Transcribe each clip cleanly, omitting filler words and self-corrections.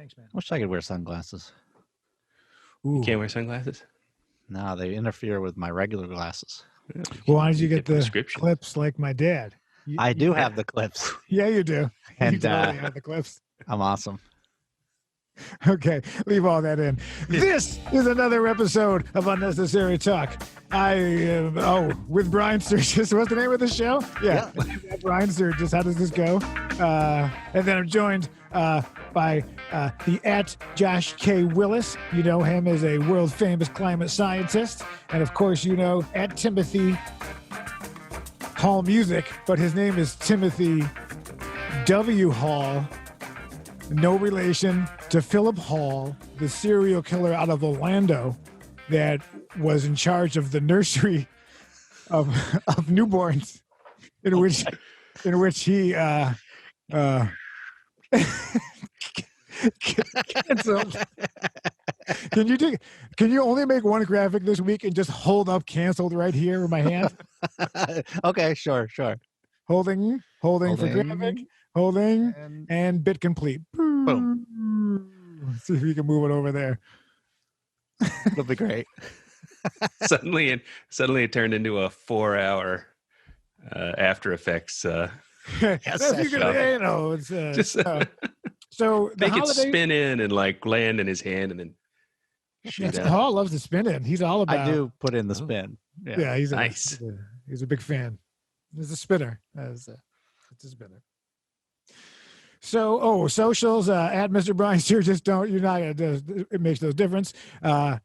Thanks, man. Wish I could wear sunglasses. Ooh. You can't wear sunglasses? No, they interfere with my regular glasses. Yeah, Well, why don't you get the prescription clips like my dad? I do have the clips. Yeah, you do. And, you totally have the clips. I'm awesome. Okay, leave all that in. This is another episode of Unnecessary Talk. I am, with Brian Sturges. What's the name of the show? Yeah. Brian Sturges. How does this go? And then I'm joined by the @Josh K. Willis. You know him as a world famous climate scientist. And of course, you know @Timothy Hall Music, but his name is Timothy W. Hall. No relation to Philip Hall, the serial killer out of Orlando that was in charge of the nursery of newborns, in which he canceled. Can you only make one graphic this week and just hold up canceled right here in my hand? Okay, sure. Holding for graphic. Holding and bit complete. Boom. See if we can move it over there. It'll be great. suddenly it turned into a 4-hour After Effects. That's you know, it's Just so the make it holiday, spin in and like land in his hand and then shoot out. Hall loves to spin in. He's all about. I do put in the spin. Yeah, he's nice. He's a big fan. He's a spinner. It's a spinner. So, socials at Mr. Brian Sturges. You're not gonna. It makes no difference. At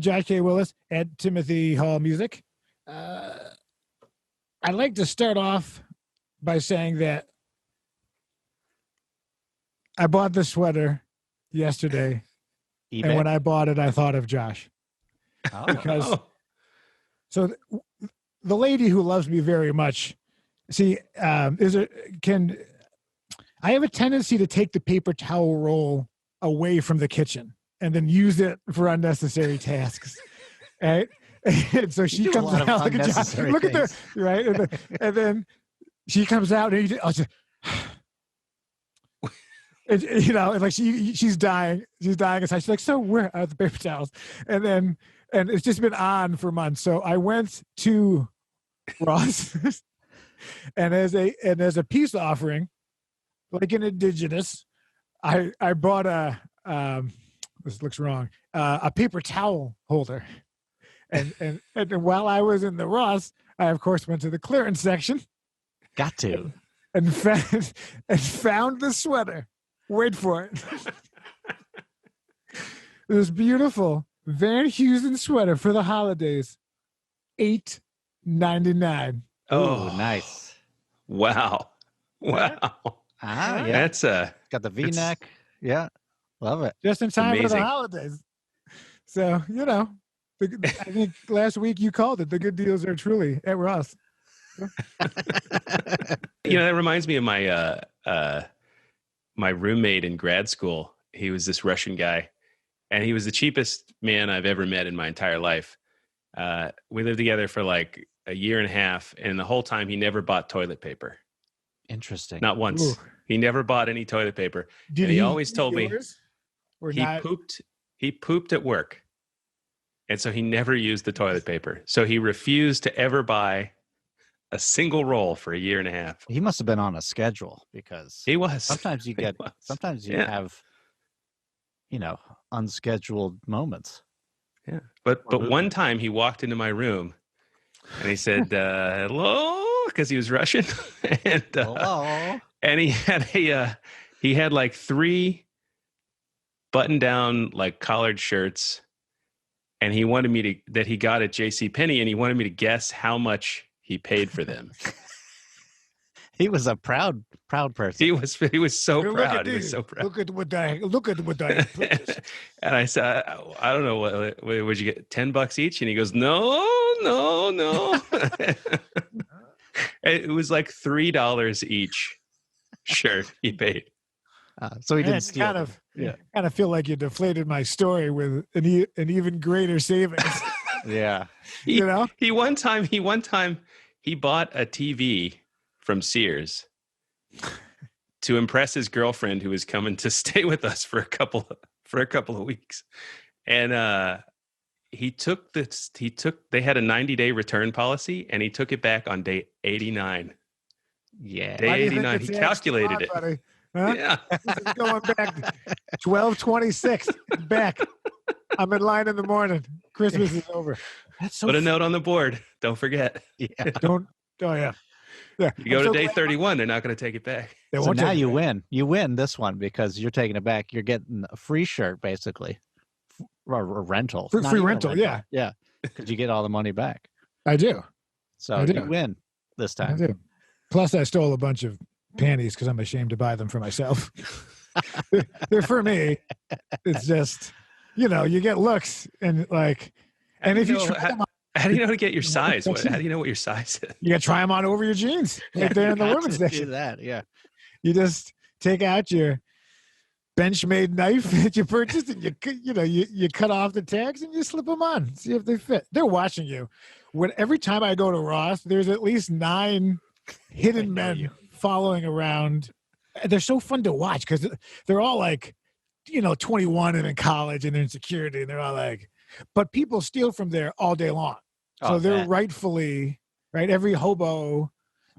Josh K. Willis, at Timothy Hall Music. I'd like to start off by saying that I bought this sweater yesterday, eBay? and when I bought it, I thought of Josh. Oh. Because the lady who loves me very much. See, I have a tendency to take the paper towel roll away from the kitchen and then use it for unnecessary tasks. Right? And so she comes out. Look at the right, and then she comes out and and like she's dying. She's dying inside. She's like, so where are the paper towels? And it's just been on for months. So I went to Ross, and as a peace offering, like an indigenous, I bought this looks wrong, a paper towel holder. And while I was in the Ross, I of course went to the clearance section. Got to. And found the sweater. Wait for it. This beautiful Van Heusen sweater for the holidays. $8.99. Oh, nice. Wow. Yeah, that's got the V-neck. Yeah, love it. Just in time for amazing. the holidays. So I think last week you called it. The good deals are truly at Ross. that reminds me of my my roommate in grad school. He was this Russian guy, and he was the cheapest man I've ever met in my entire life. We lived together for like a year and a half, and the whole time he never bought toilet paper. Interesting. Not once. Ooh. He never bought any toilet paper. Did and he always told me he pooped at work. And so he never used the toilet paper. So he refused to ever buy a single roll for a year and a half. He must have been on a schedule because He was. sometimes you have, unscheduled moments. Yeah. But one time he walked into my room and he said, hello, because he was Russian. And Hello. and he had like 3 button down like collared shirts, and he wanted that he got at JCPenney, and he wanted me to guess how much he paid for them. He was a proud person. He was so proud. He was so proud. Look at what I put. And I said, I don't know, what would you get, $10 each? And he goes, no. It was like $3 each shirt he paid. So he didn't steal. Kind of feel like you deflated my story with an even greater savings. Yeah. He one time he bought a TV from Sears to impress his girlfriend who was coming to stay with us for a couple of weeks. And they had a 90-day return policy, and he took it back on day 89. Yeah. Day 89. He calculated it. Buddy? Huh? Yeah. This is going back 12/26. Back. I'm in line in the morning. Christmas is over. That's so Put a note on the board. Don't forget. Yeah. Don't. Oh yeah. Yeah. You go to day 31, they're not going to take it back. They So won't now take it you back. win. You win this one because you're taking it back. You're getting a free shirt, basically. Or rental. Free Not even a rental, yeah. Yeah. Because you get all the money back. I do. So I do. you win this I time. do. Plus, I stole a bunch of panties because I'm ashamed to buy them for myself. They're for me. It's just, you get looks and like, and if you try them on, How do you know to get your size? How do you know what your size is? you got to try them on over your jeans right there in the You women's got to section. do that, yeah. You just take out your Benchmade knife that you purchased, and you cut off the tags and you slip them on. See if they fit. They're watching you. Every time I go to Ross, there's at least 9 hidden men following around. They're so fun to watch because they're all like, 21 and in college and they're in security, and they're all like, but people steal from there all day long. So they're rightfully right. Every hobo.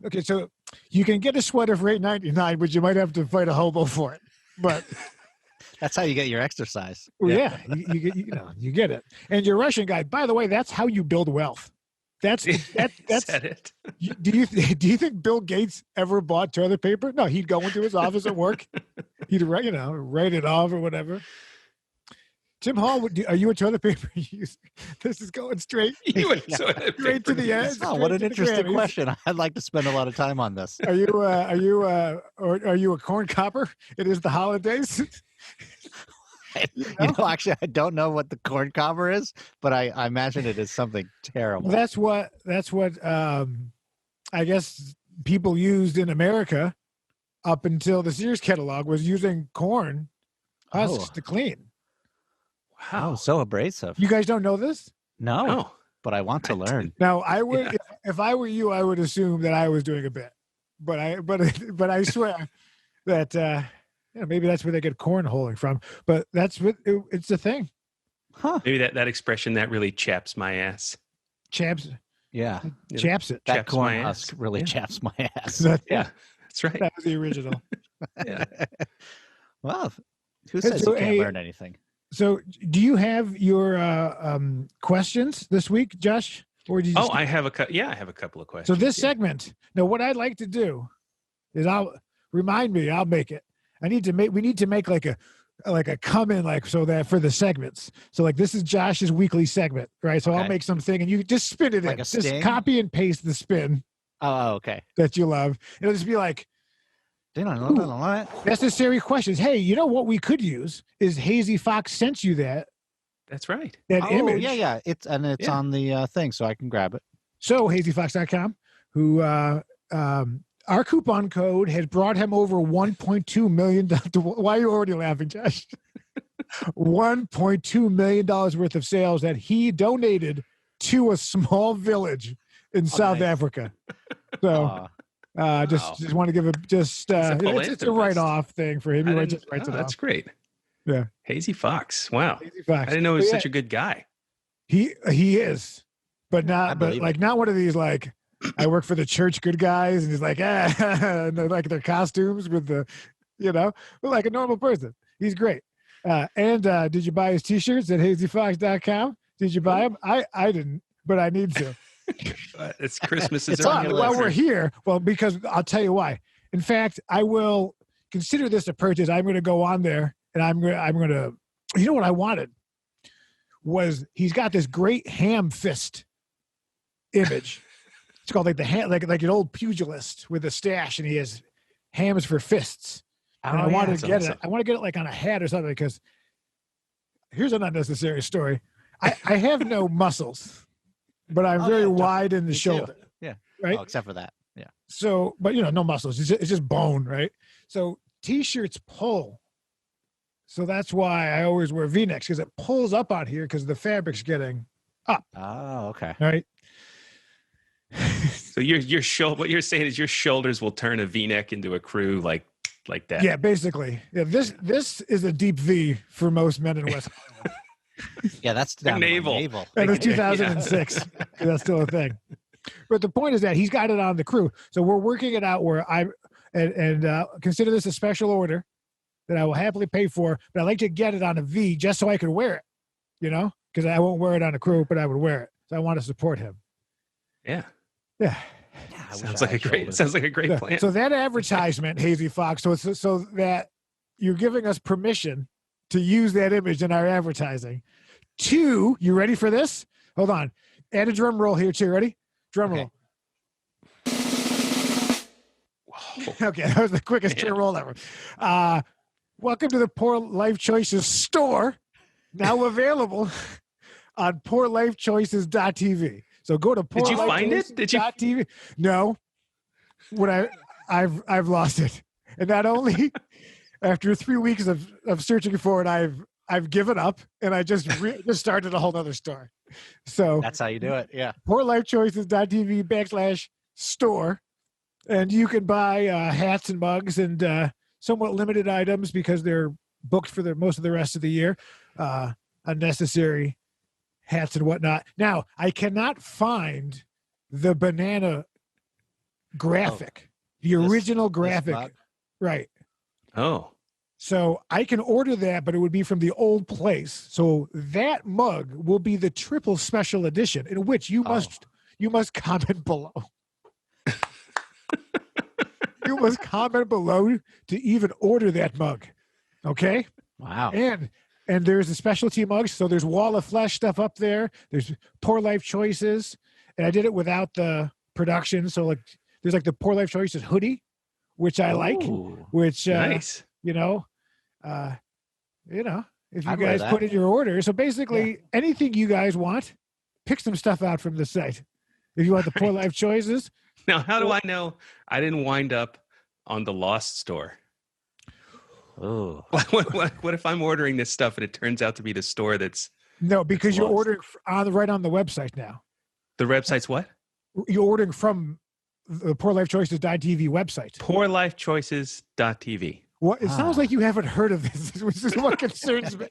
Okay, so you can get a sweater for $8.99, but you might have to fight a hobo for it. But that's how you get your exercise. yeah, you get it. And your Russian guy, by the way, that's how you build wealth. That's Said it. Do you think Bill Gates ever bought toilet paper? No, he'd go into his office at work. He'd write it off or whatever. Tim Hall, are you a toilet paper user? This is going straight to the end. Oh, what an interesting Grammys. question. I'd like to spend a lot of time on this. Are you a corn copper? It is the holidays. Actually, I don't know what the corn cobber is, but I imagine it is something terrible. Well, that's what I guess people used in America up until the Sears catalog was using corn husks to clean. Wow, so abrasive. You guys don't know this? No, but I want to learn. Now, I would, if I were you, I would assume that I was doing a bit, but I swear that maybe that's where they get cornholing from. But that's what it's a thing. Huh? Maybe that expression that really chaps my ass. Chaps. Yeah, chaps it. That Chaps corn my husk ass. really chaps my ass. Yeah, that's right. That was the original. Yeah. Well, who says you can't learn anything? So, do you have your questions this week, Josh? Or did you I have a couple of questions. So this segment. Now, what I'd like to do is I'll make it. We need to make like a come in so that for the segments. So like this is Josh's weekly segment, right? So I'll make something and you just spin it like in. A sting? Just copy and paste the spin. Oh, okay. That you love. It'll just be like necessary questions. Hey, you know what we could use is Hazy Fox sent you that. That's right. That image. Yeah. It's on the thing, so I can grab it. So hazyfox.com, who our coupon code has brought him over $1.2 million. Why are you already laughing, Josh? $1.2 million worth of sales that he donated to a small village in South Africa. So just want to give it's a write-off thing for him. He just writes it off. That's great. Yeah. Hazy Fox. Wow. Hazy Fox. I didn't know he was such a good guy. He is, but not one of these like I work for the church good guys and he's like and they're like their costumes with the but like a normal person. He's great. And did you buy his t-shirts at hazyfox.com? Did you buy them? I didn't, but I need to. It's Christmas. It's on your While list. we're here, because I'll tell you why. In fact, I will consider this a purchase. I'm going to go on there and I'm going to. You know what I wanted was he's got this great ham fist image. It's called like the hand, like an old pugilist with a stash, and he has hams for fists. And I wanted to get it. I want to get it like on a hat or something because here's an unnecessary story. I have no muscles, but I'm very wide in the shoulder. Too. Yeah. Right. Oh, except for that. Yeah. So, but no muscles. It's just bone, right? So t-shirts pull. So that's why I always wear V-necks because it pulls up on here because the fabric's getting up. Oh, okay. Right. So what you're saying is your shoulders will turn a V-neck into a crew like like that. Yeah, basically. Yeah, this is a deep V for most men in West Hollywood. Yeah, that's down to my navel. And it's 2006. That's still a thing. But the point is that he's got it on the crew. So we're working it out where consider this a special order that I will happily pay for, but I'd like to get it on a V just so I could wear it, because I won't wear it on a crew, but I would wear it. So I want to support him. Yeah. Yeah. Sounds like a great plan. So that advertisement, Hazy Fox, so that you're giving us permission to use that image in our advertising. 2, you ready for this? Hold on. Add a drum roll here too. Ready? Drum roll. Okay, that was the quickest drum roll ever. Welcome to the Poor Life Choices store, now available on poorlifechoices.tv. So go to Did you find it? Did you? TV. No, I've lost it, and not only after 3 weeks of searching for it, I've given up, and I just started a whole other store. So that's how you do it. Yeah, poorlifechoices.tv/store, and you can buy hats and mugs and somewhat limited items because they're booked for most of the rest of the year. Unnecessary hats and whatnot. Now, I cannot find the banana graphic, the original graphic. Right. Oh. So I can order that, but it would be from the old place. So that mug will be the triple special edition, in which you must comment below. You must comment below to even order that mug. Okay? Wow. And there's the specialty mugs. So there's Wall of Flesh stuff up there. There's Poor Life Choices. And I did it without the production. So there's the Poor Life Choices hoodie, which I like. Which nice. If you guys put in your order. So basically anything you guys want, pick some stuff out from the site. If you want the Poor Life Choices. Now, how do I know I didn't wind up on the Lost store? Oh, what if I'm ordering this stuff and it turns out to be the store that's because you're ordering right on the website now. The website's what? You're ordering from the poorlifechoices.tv website. Poorlifechoices.tv. What? It sounds like you haven't heard of this, which is what concerns me.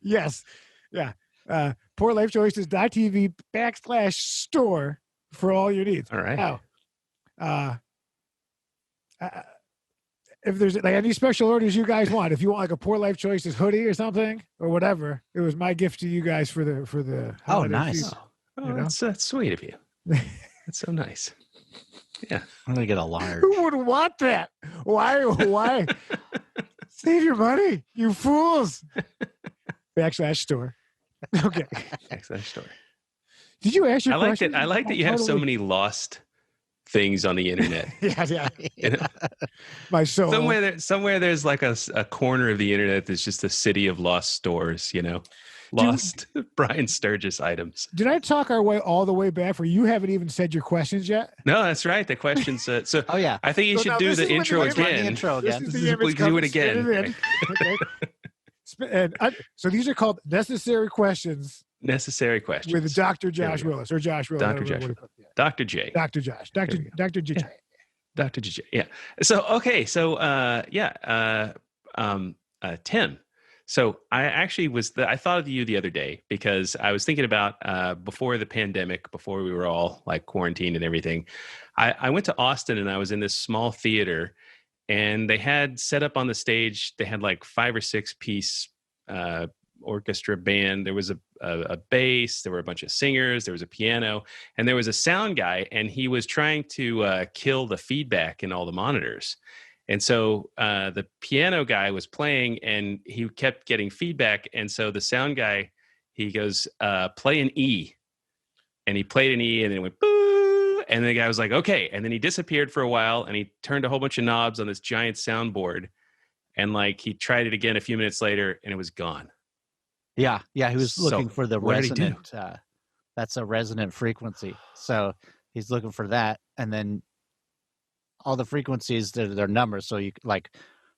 Yes. Yeah. Poorlifechoices.tv/store for all your needs. All right. Now, if there's any special orders you guys want, if you want a Poor Life Choices hoodie or something or whatever, it was my gift to you guys for the holiday nice. season, that's sweet of you. That's so nice. Yeah, I'm gonna get a large. Who would want that? Why? Save your money, you fools. /store. Okay. /store. Did you ask your I like question? that. I like that you have so many lost things on the internet. Yeah. My soul. Somewhere there's like a corner of the internet that's just a city of lost stores. Lost Brian Sturges items. Did I talk our way all the way back where you haven't even said your questions yet? No, that's right. The questions. So oh yeah, I think you should do the intro again. Do it again. Okay. So these are called necessary questions. Necessary questions with Dr. Josh Willis or Josh Willis. Dr. Josh. Dr. J. Dr. Josh. Dr. JJ. Dr. JJ. Yeah. So okay. So Tim. So I actually I thought of you the other day because I was thinking about before the pandemic, before we were all like quarantined and everything. I went to Austin and I was in this small theater, and they had set up on the stage. They had like 5 or 6 piece orchestra band. There was a bass, there were a bunch of singers, there was a piano, and there was a sound guy, and he was trying to kill the feedback in all the monitors. And so the piano guy was playing and he kept getting feedback. And so the sound guy, he goes, play an E. And he played an E and then it went boo. And the guy was like, okay. And then he disappeared for a while and he turned a whole bunch of knobs on this giant soundboard. And like he tried it again a few minutes later and it was gone. Yeah. He was looking for the resonant. That's a resonant frequency. So he's looking for that. And then all the frequencies, they're numbers. So you like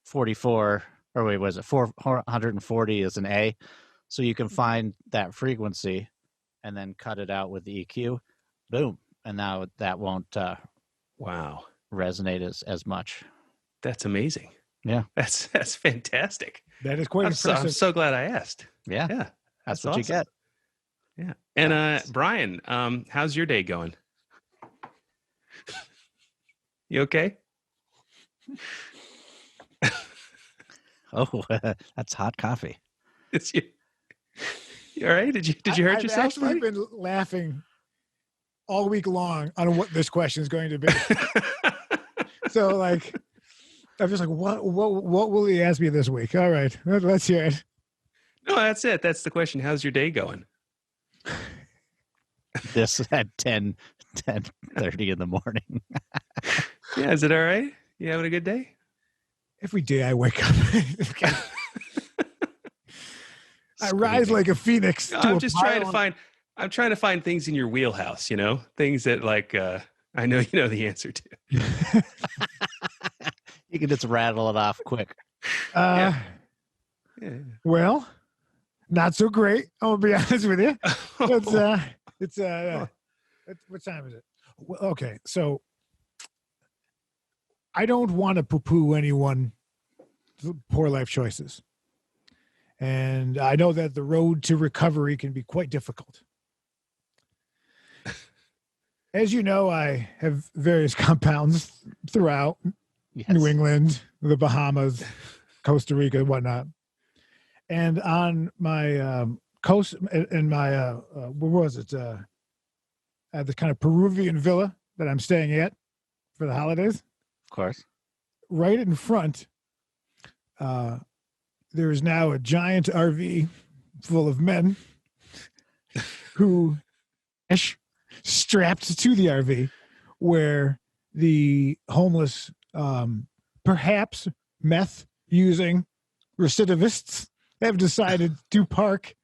44, or wait, was it 440 is an A. So you can find that frequency and then cut it out with the EQ. Boom. And now that won't resonate as much. That's amazing. Yeah. That's fantastic. That is quite impressive. I'm so glad I asked. Yeah. Yeah. That's what awesome. you get. Yeah. And Brian, how's your day going? You okay? Oh, that's hot coffee. It's you. You all right? Did you hurt yourself? I've actually been laughing all week long on what this question is going to be. So like, I'm just like, what will he ask me this week? All right, let's hear it. No, that's it. That's the question. How's your day going? This at 10:30 in the morning. Yeah, is it all right? You having a good day? Every day I wake up, I rise like a phoenix. No, I'm trying to find things in your wheelhouse. Things that like I know you know the answer to. You can just rattle it off quick. Yeah. Well, not so great. I'm gonna be honest with you. It's what time is it? Well, okay, so I don't want to poo-poo anyone's poor life choices. And I know that the road to recovery can be quite difficult. As you know, I have various compounds throughout New England, the Bahamas, Costa Rica, and whatnot. And on my coast, in my, where was it? At the kind of Peruvian villa that I'm staying at for the holidays. Of course. Right in front, there is now a giant RV full of men who strapped to the RV, where the homeless, perhaps meth using recidivists, have decided to park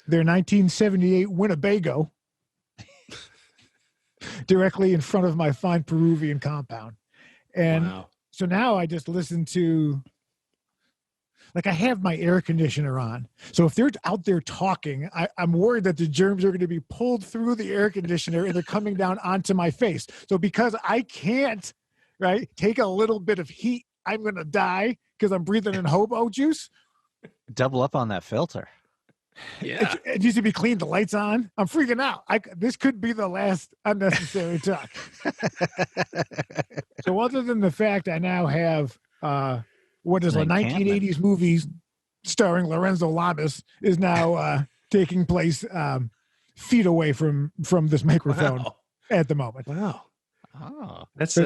their 1978 Winnebago directly in front of my fine Peruvian compound. And so now I just listen to, like, I have my air conditioner on. So if they're out there talking, I'm worried that the germs are going to be pulled through the air conditioner and they're coming down onto my face. So because I can't, take a little bit of heat, I'm going to die because I'm breathing in hobo juice. Double up on that filter. Yeah. It needs to be clean. The lights on. I'm freaking out. This could be the last unnecessary talk. So other than the fact I now have what is a 1980s movie starring Lorenzo Lamas is now taking place feet away from this microphone at the moment. Wow. Oh, that's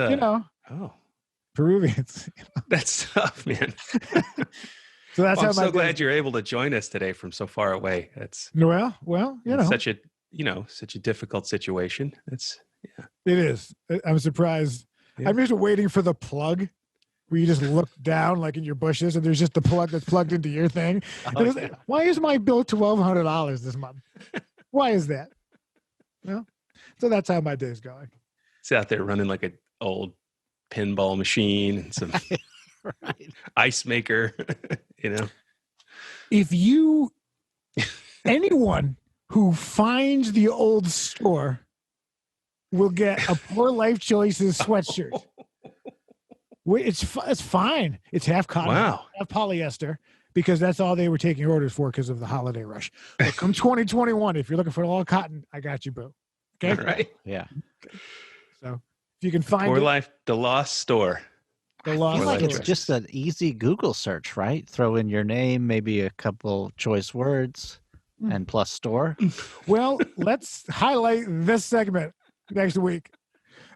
Peruvians. That's tough, man. So that's how I'm so glad you're able to join us today from so far away. That's such a difficult situation. It is. I'm surprised. Yeah. I'm just waiting for the plug where you just look down like in your bushes and there's just the plug that's plugged into your thing. Why is my bill $1,200 this month? Why is that? Well, so that's how my day's going. It's out there running like an old pinball machine and some ice maker, If anyone who finds the old store will get a Poor Life Choices sweatshirt. It's fine. It's half cotton, half polyester, because that's all they were taking orders for because of the holiday rush. But come 2021, if you're looking for all cotton, I got you, boo. Okay? All right. Yeah. So if you can find Poor Life, the Lost Store. I feel like it's just an easy Google search, right? Throw in your name, maybe a couple choice words, and plus store. Well, let's highlight this segment next week.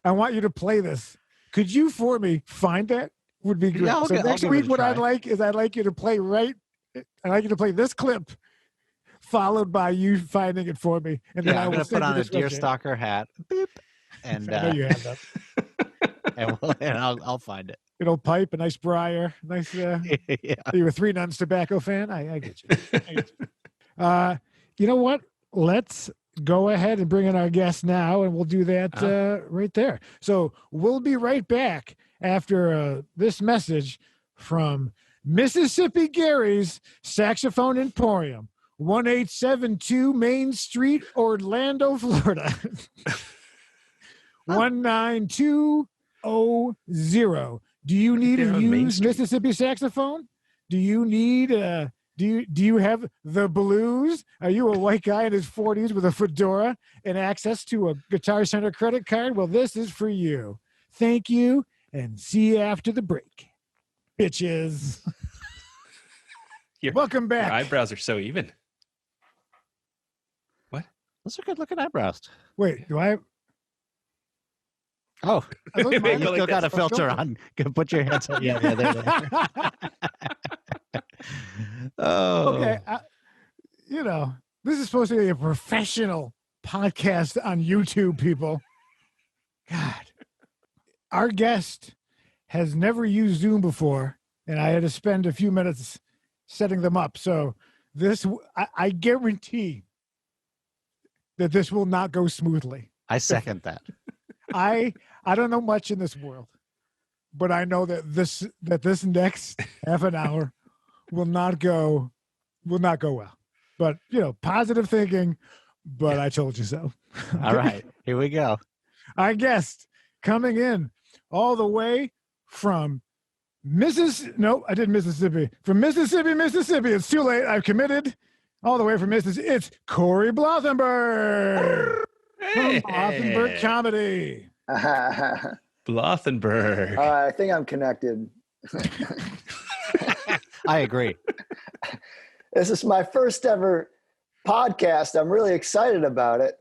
I want you to play this. Could you, for me, find that? Would be great. Yeah, so next week, what I'd like you to play this clip, followed by you finding it for me, and then I'm going to put on a deerstalker hat. Beep, and I know you have that. and I'll find it. It'll pipe, a nice briar, nice. Are you a Three Nuns tobacco fan? I get you. You know what? Let's go ahead and bring in our guest now, and we'll do that right there. So we'll be right back after this message from Mississippi Gary's Saxophone Emporium, 1872 Main Street, Orlando, Florida. 19200. Do you need They're to on Main use Street. Mississippi saxophone? Do you need do you have the blues? Are you a white guy in his 40s with a fedora and access to a Guitar Center credit card? Well, this is for you. Thank you, and see you after the break, bitches. Welcome back. Your eyebrows are so even. What? Those are good looking eyebrows. Wait, do I? Oh, Are those you mine? still got a filter on. Go put your hands on. Yeah, there they are. Oh, Okay, this is supposed to be a professional podcast on YouTube, people. God, our guest has never used Zoom before, and I had to spend a few minutes setting them up. So I guarantee that this will not go smoothly. I second that. I don't know much in this world, but I know that this next half an hour will not go well. But positive thinking. But I told you so. All right, here we go. Our guest coming in all the way from Mississippi. From Mississippi. It's too late. I've committed. All the way from Mississippi. It's Cory Blothenburg. From Blothenburg Comedy. Blothenburg. I think I'm connected. I agree. This is my first ever podcast. I'm really excited about it,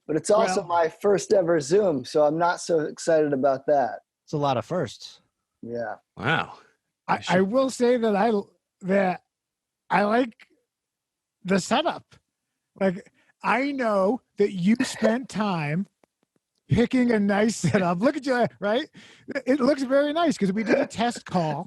but it's also my first ever Zoom, so I'm not so excited about that. It's a lot of firsts. Yeah. Wow. I will say that I like the setup. Like, I know that you spent time picking a nice setup. Look at you, right? It looks very nice because we did a test call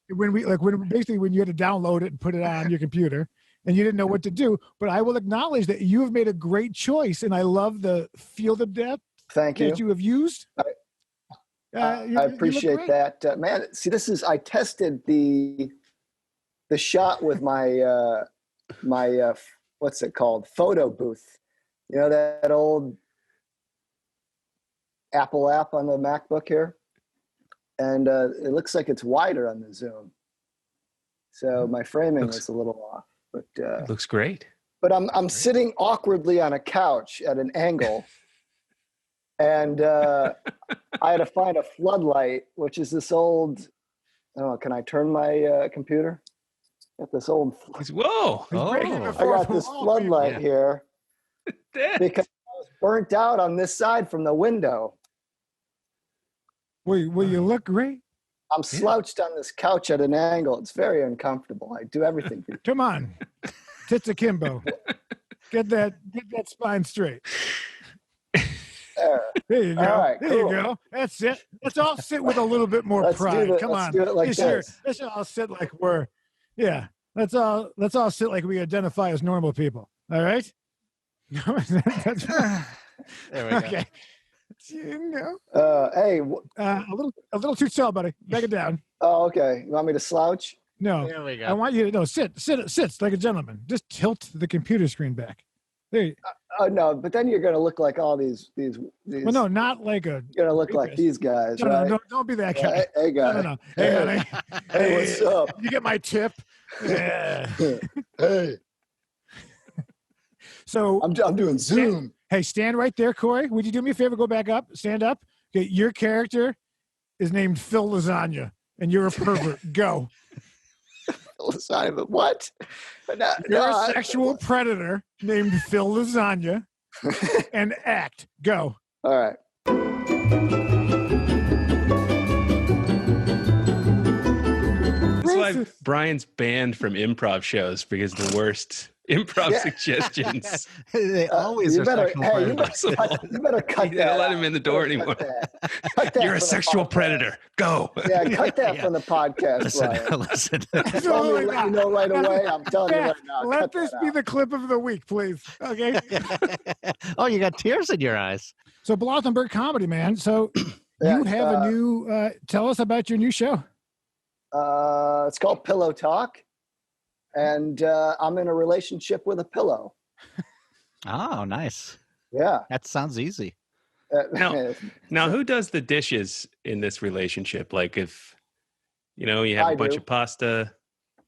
when you had to download it and put it on your computer and you didn't know what to do. But I will acknowledge that you have made a great choice, and I love the field of depth Thank you. that you have used. I appreciate that, man. See, I tested the shot with my what's it called? Photo booth. You know, that old Apple app on the MacBook here. And it looks like it's wider on the Zoom. So my framing was a little off, but it looks great. But I'm sitting awkwardly on a couch at an angle. And I had to find a floodlight, which is this old, I don't know, can I turn my computer? Got this old. Whoa! I got this floodlight here because I was burnt out on this side from the window. Well, you look great. I'm slouched on this couch at an angle. It's very uncomfortable. I do everything. Come on, tits akimbo. Get that spine straight. There you go. All right, there you go. That's it. Let's all sit with a little bit more pride. Come on. Do it like this. Let's all sit like we're. Yeah. Let's all sit like we identify as normal people. All right. That's right. There we go. Okay. Hey. A little too tall, buddy. Back it down. Oh, okay. You want me to slouch? No. There we go. I want you to sit like a gentleman. Just tilt the computer screen back. There. Oh no, but then you're gonna look like all these. Well, no, not like a. You're gonna look like these guys, no, right? No, don't be that guy. Hey, guy. No. Hey, honey. Hey, what's up? You get my tip. Yeah. Hey. So I'm doing Zoom. Hey, stand right there, Cory. Would you do me a favor? Go back up. Stand up. Okay, your character is named Phil Lasagna, and you're a pervert. Go. Lasagna, what? You're a sexual predator named Phil Lasagna, and act. Go. All right. That's why Brian's banned from improv shows, because the worst improv suggestions. They always are sexual predators. You better cut You that. don't let him in the door anymore. Cut that You're a sexual predator. Go. Yeah, cut that from the podcast, Brian. Listen. Tell me, let you know right away. I'm telling you right now. Let this be the clip of the week, please. Okay. Oh, you got tears in your eyes. So Blothenburg Comedy, man. So Yeah, you have a new. Tell us about your new show. It's called Pillow Talk, and I'm in a relationship with a pillow. Oh, nice. Yeah, That sounds easy. Now, who does the dishes in this relationship? Like if, you have a bunch of pasta.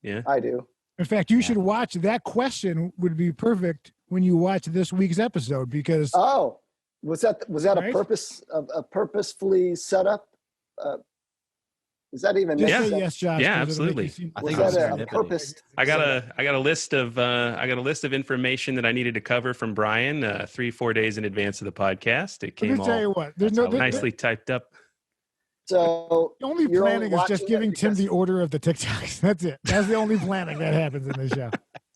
Yeah, I do. In fact, you should watch that question would be perfect when you watch this week's episode because. Oh, was that right? a purposefully set up? Is that even Just necessary? say yes, Josh. Yeah, 'cause it'll make you absolutely. seem- I Was think that it's a serendipity. purpose? I got a list of information that I needed to cover from Brian 3-4 days in advance of the podcast. It Let came me tell you all what. There's no nicely typed up. So The only you're planning is just watching it giving Tim because- the order of the TikToks. That's it. That's the only planning that happens in this show.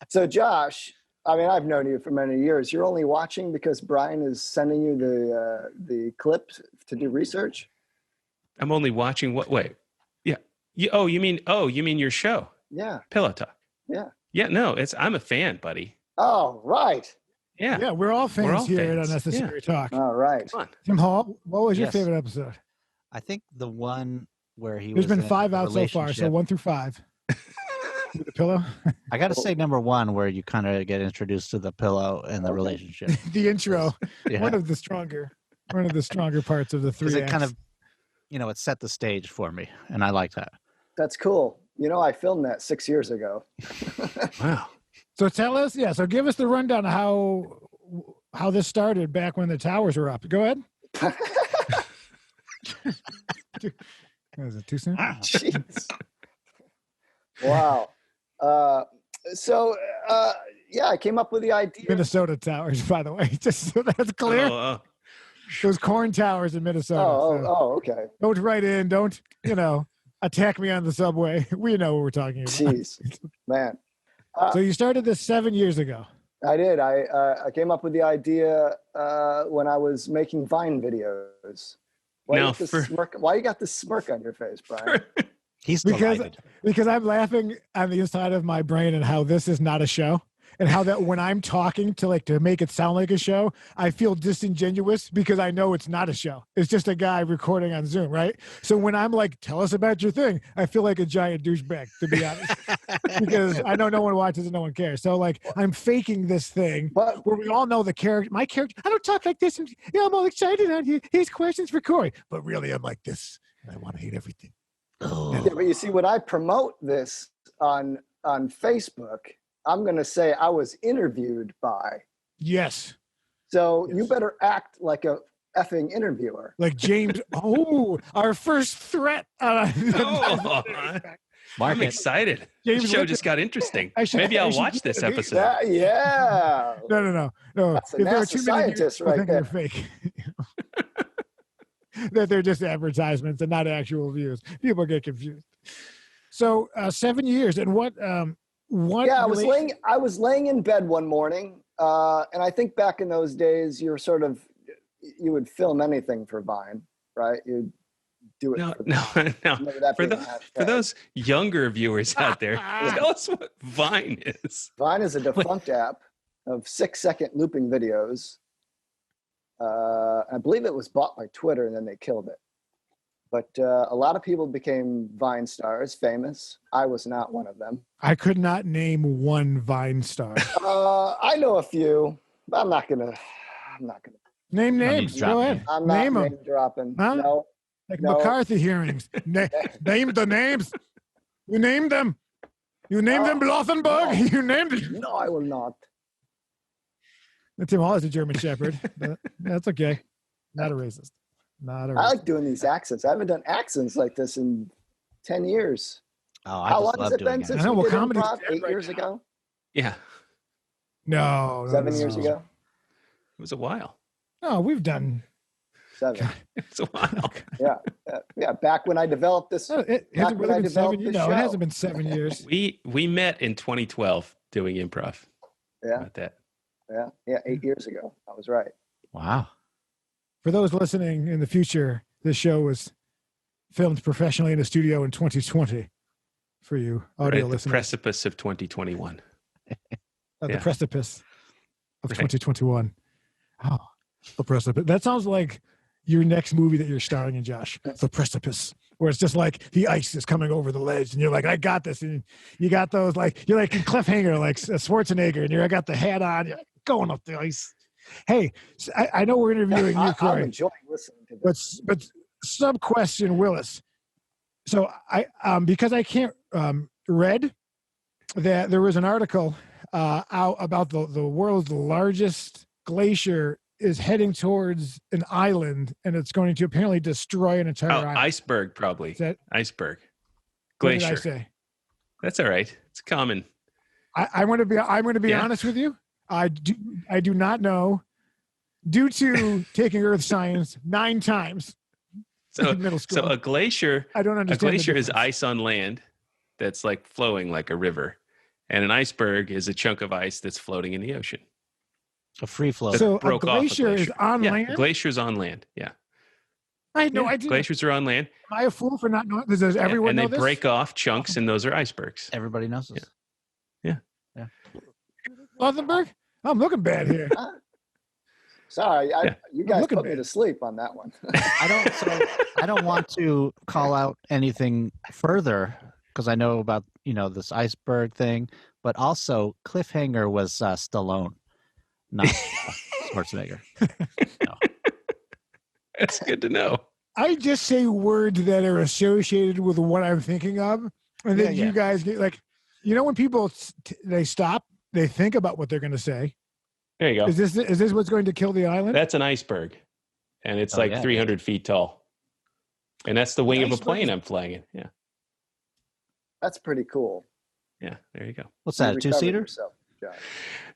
So Josh, I mean, I've known you for many years. You're only watching because Brian is sending you the clips to do research. I'm only watching what? Wait, yeah. You mean your show? Yeah. Pillow Talk. Yeah. Yeah. No, I'm a fan, buddy. Oh, right. Yeah. Yeah, we're all fans all here fans. at Unnecessary Talk. All right. Come on. Tim Hall, what was your Yes. favorite episode? I think the one where he There's was been in 5 a out so far, so relationship- 1 through 5. With the pillow. I got to say number one, where you kind of get introduced to the pillow and the relationship. The intro. Yeah. One of the stronger parts of the 3 Because it acts. kind of, it set the stage for me, and I like that. That's cool. I filmed that 6 years ago. Wow. So tell us, so give us the rundown of how this started back when the towers were up. Go ahead. Is it too soon? Jeez. Wow. I came up with the idea. Minnesota towers, by the way, just so that's clear. Oh, Those corn towers in Minnesota. So Okay. don't write in. Don't, attack me on the subway. We know what we're talking about. Jeez, man. So you started this 7 years ago. I did. I came up with the idea when I was making Vine videos. Why you got this smirk on your face, Brian? He's Because delighted. because I'm laughing on the inside of my brain and how this is not a show. And how that when I'm talking to make it sound like a show, I feel disingenuous because I know it's not a show. It's just a guy recording on Zoom, right? So when I'm like, tell us about your thing, I feel like a giant douchebag, to be honest. Because I know no one watches and no one cares. So I'm faking this thing But where we all know the character. My character, I don't talk like this. And, I'm all excited on here. Here's questions for Cory. But really, I'm like this. And I want to hate everything. yeah, but you see, when I promote this on Facebook, I'm going to say I was interviewed by. Yes. So you Yes. better act like a effing interviewer. Like James. Our first threat. Oh, Mark I'm it. excited. James The show Whitman. just got interesting. I should- Maybe I I'll should watch do this it. episode. Yeah. No. That's a If there are NASA too many scientist people right think they're fake. That they're just advertisements and not actual views. People get confused. So 7 years, and what? Yeah, I was laying in bed one morning, and I think back in those days, you would film anything for Vine, right? You'd do it. No. Remember that For being a for hashtag. those younger viewers out there, tell us what Vine is. Vine is a defunct app of 6-second looping videos. I believe it was bought by Twitter and then they killed it. But a lot of people became Vine stars, famous. I was not one of them. I could not name one Vine star. I know a few, but I'm not gonna. Name No need names. to drop Go ahead. names. I'm not Name 'em. name dropping. Huh? No. Like No. McCarthy hearings. Name the names. You named them. You named them Blothenburg. No. You named it. No, I will not. Tim Hall is a German Shepherd. But that's okay. Not a racist. Not a I racist. like doing these accents. I haven't done accents like this in 10 years. Oh, I How just long love has it doing been it. since I know, we well, did comedy's improv? dead 8 right years now. ago? Yeah, No. 7 years no. ago? it was a while. No, we've done. 7. It was a while. Yeah, back when I developed this. No, it Back hasn't when really I been 7 developed years. the No, show. it hasn't been 7 years. We met in 2012 doing improv. Yeah. About that. Yeah, 8 years ago. I was right. Wow. For those listening in the future, this show was filmed professionally in a studio in 2020. For you We're audio at the listeners, precipice of 2021. the yeah. precipice of Right. 2021. Oh, the precipice. That sounds like your next movie that you're starring in, Josh. The precipice, where it's just like the ice is coming over the ledge, and you're like, "I got this." And you got those you're like in cliffhanger, like Schwarzenegger, and I got the hat on, you're going up the ice. Hey, I know we're interviewing you, I'm Cory, enjoying listening to this. but sub question, Willis. So I because I can't read that there was an article out about the world's largest glacier is heading towards an island, and it's going to apparently destroy an entire island. Iceberg, probably. Is that iceberg. Glacier. Glacier. What did I say? That's all right. It's common. I'm going to be honest with you. I do not know, due to taking earth science 9 times in middle school. So a glacier, I don't understand. A glacier is ice on land that's like flowing like a river, and an iceberg is a chunk of ice that's floating in the ocean. A free flow. So a glacier is on land? A glacier is on land. Yeah. I had no idea. Glaciers are on land. Am I a fool for not knowing? Does everyone know this? And they break off chunks, and those are icebergs. Everybody knows this. Yeah. Blothenburg? I'm looking bad here. Sorry, you guys put me to sleep on that one. I don't want to call out anything further because I know about this iceberg thing, but also Cliffhanger was Stallone, not Schwarzenegger. No. That's good to know. I just say words that are associated with what I'm thinking of, and then you guys get like, when people they stop, they think about what they're going to say. There you go. Is this what's going to kill the island? That's an iceberg, and it's 300 feet tall, and that's the wing of a plane I'm flying in. Yeah, that's pretty cool. Yeah, there you go. What's that? A 2-seater?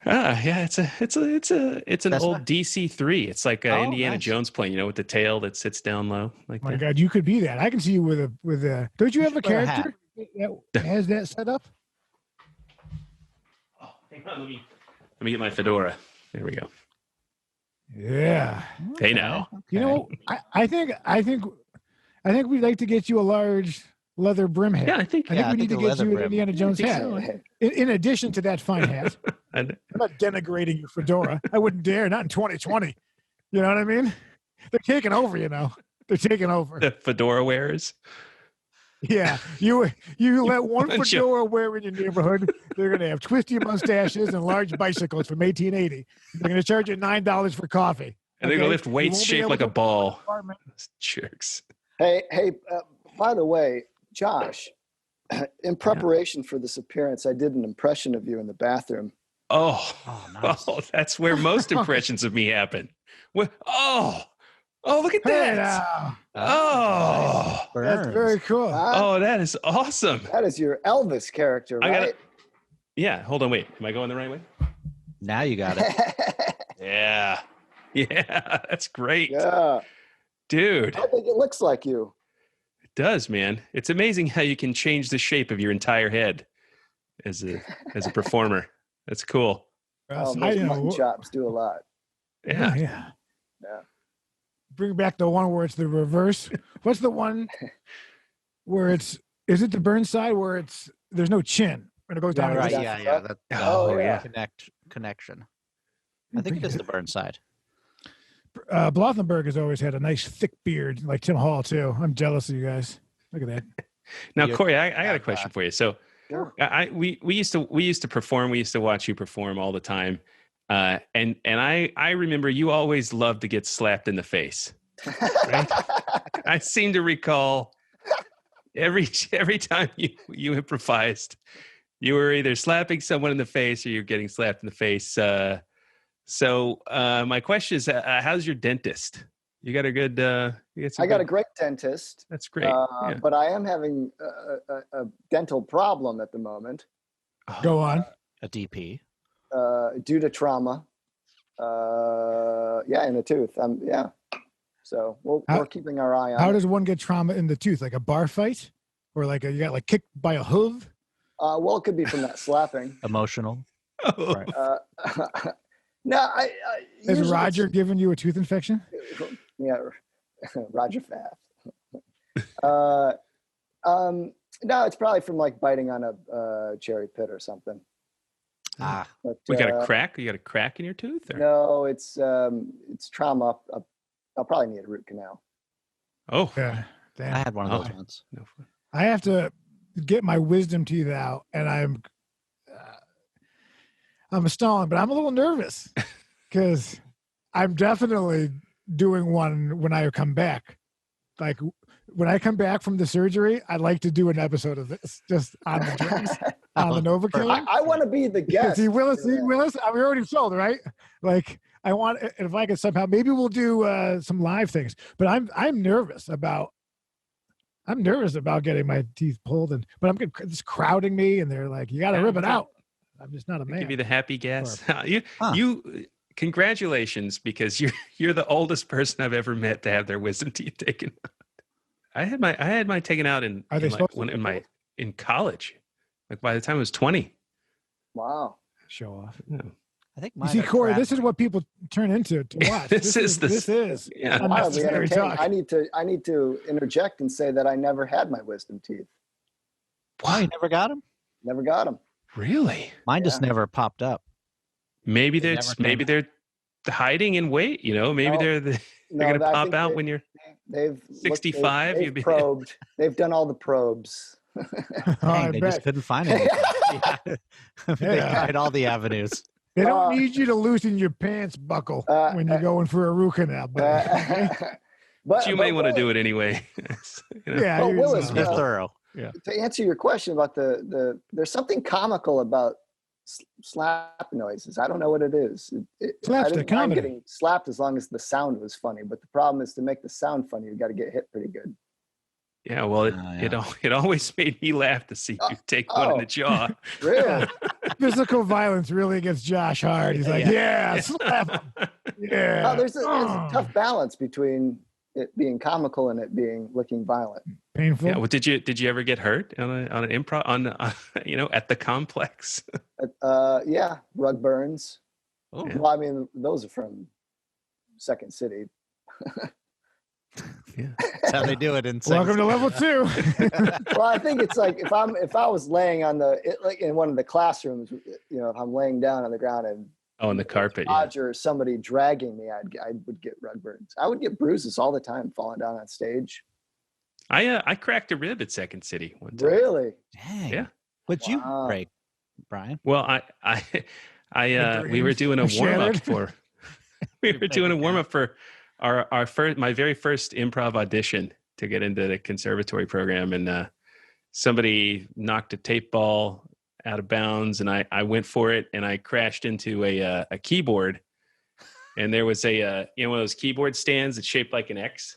Yeah, it's an old DC-3. It's like an Indiana Jones plane, with the tail that sits down low. Like my God, you could be that. I can see you with a. Don't you have a character that has that set up? Oh, hang on, let me get my fedora. There we go. Yeah. Hey now. I think we'd like to get you a large leather brim hat. Yeah, I think we need to get you an Indiana Jones hat. So. In addition to that fine hat. I'm not denigrating your fedora. I wouldn't dare, not in 2020. You know what I mean? They're taking over, They're taking over. The fedora wearers. Yeah. You let one fedora wear in your neighborhood, they're going to have twisty mustaches and large bicycles from 1880. They're going to charge you $9 for coffee. And they're going to lift weights shaped like a ball. Jerks. Hey, by the way, Josh, in preparation for this appearance, I did an impression of you in the bathroom. Oh, nice. That's where most impressions of me happen. Look at that. That's very cool. Oh, that is awesome. That is your Elvis character, right? Hold on, wait. Am I going the right way? Now you got it. Yeah, that's great. Yeah. Dude. I think it looks like you. It does, man. It's amazing how you can change the shape of your entire head as a performer. That's cool. Mutton chops do a lot. Yeah. Bring back the one where it's the reverse. What's the one where is it the Burnside where there's no chin when it goes down? Right. Yeah. Connection. I think it is the Burnside. Blothenburg has always had a nice thick beard, like Tim Hall too. I'm jealous of you guys. Look at that. Now, Cory, I got a question for you. So, we used to perform. We used to watch you perform all the time, and I remember you always loved to get slapped in the face. Right? I seem to recall every time you improvised, you were either slapping someone in the face or you're getting slapped in the face. So my question is, how's your dentist? You got a good? I got a great dentist. That's great. But I am having a dental problem at the moment. Go on. A DP. Due to trauma. In the tooth. So we're keeping our eye on. How does one get trauma in the tooth? Like a bar fight, or like you got kicked by a hoof? Well, it could be from that slapping. Emotional. Right. No, Has Roger given you a tooth infection? Yeah, Roger Fast. No, it's probably from biting on a cherry pit or something. But, we got a crack. You got a crack in your tooth? Or? No, it's trauma. I'll probably need a root canal. Oh, yeah. Damn. I had one of those once. No. I have to get my wisdom teeth out, and I'm stalling, but I'm a little nervous because I'm definitely doing one when I come back. Like when I come back from the surgery, I'd like to do an episode of this just on the drugs, on the Nova Killer. I want to be the guest. See Willis. We already sold, right? Like I want, if I could somehow, maybe we'll do some live things. But I'm nervous about getting my teeth pulled, but it's crowding me, and they're like, you got to rip it out. I'm just not a man. Give you the happy gas. You congratulations, because you're the oldest person I've ever met to have their wisdom teeth taken out. I had mine taken out in college. Like by the time I was 20. Wow. Show off. Yeah. I think you see, Cory, this is what people turn into to watch. This is yeah. Unnecessary talk. I need to interject and say that I never had my wisdom teeth. Wow, you never got them? Never got them. Really? Mine just never popped up. Maybe they're hiding in weight. You know, maybe they're going to pop out when you're 65. They've probed. They've done all the probes. Dang, they just couldn't find anything. They tried all the avenues. They don't need you to loosen your pants buckle when you're going for a root canal. But you may want to do it anyway. Yeah, Willis, they're thorough. Yeah. To answer your question about there's something comical about slap noises. I don't know what it is. Slap's I the didn't mind comedy. getting slapped as long as the sound was funny. But the problem is to make the sound funny, you got to get hit pretty good. Yeah, well, it always made me laugh to see you take one in the jaw. Really? Physical violence really gets Josh hard. He's like, slap him. Yeah. There's a tough balance between it being comical and it looking violent. Painful. Yeah. Well, did you ever get hurt on an improv at the complex? Yeah, rug burns. Oh. Well, I mean, those are from Second City. Yeah, that's how they do it in. Welcome to level 2. Well, I think it's like if I was laying like in one of the classrooms, if I'm laying down on the ground and on the carpet, Roger, or somebody dragging me, I would get rug burns. I would get bruises all the time falling down on stage. I cracked a rib at Second City one time. Really? Dang. Yeah. What'd you break, Brian? Well, we were doing a warm up for my very first improv audition to get into the conservatory program, and somebody knocked a tape ball out of bounds, and I went for it, and I crashed into a keyboard, and there was one of those keyboard stands that's shaped like an X,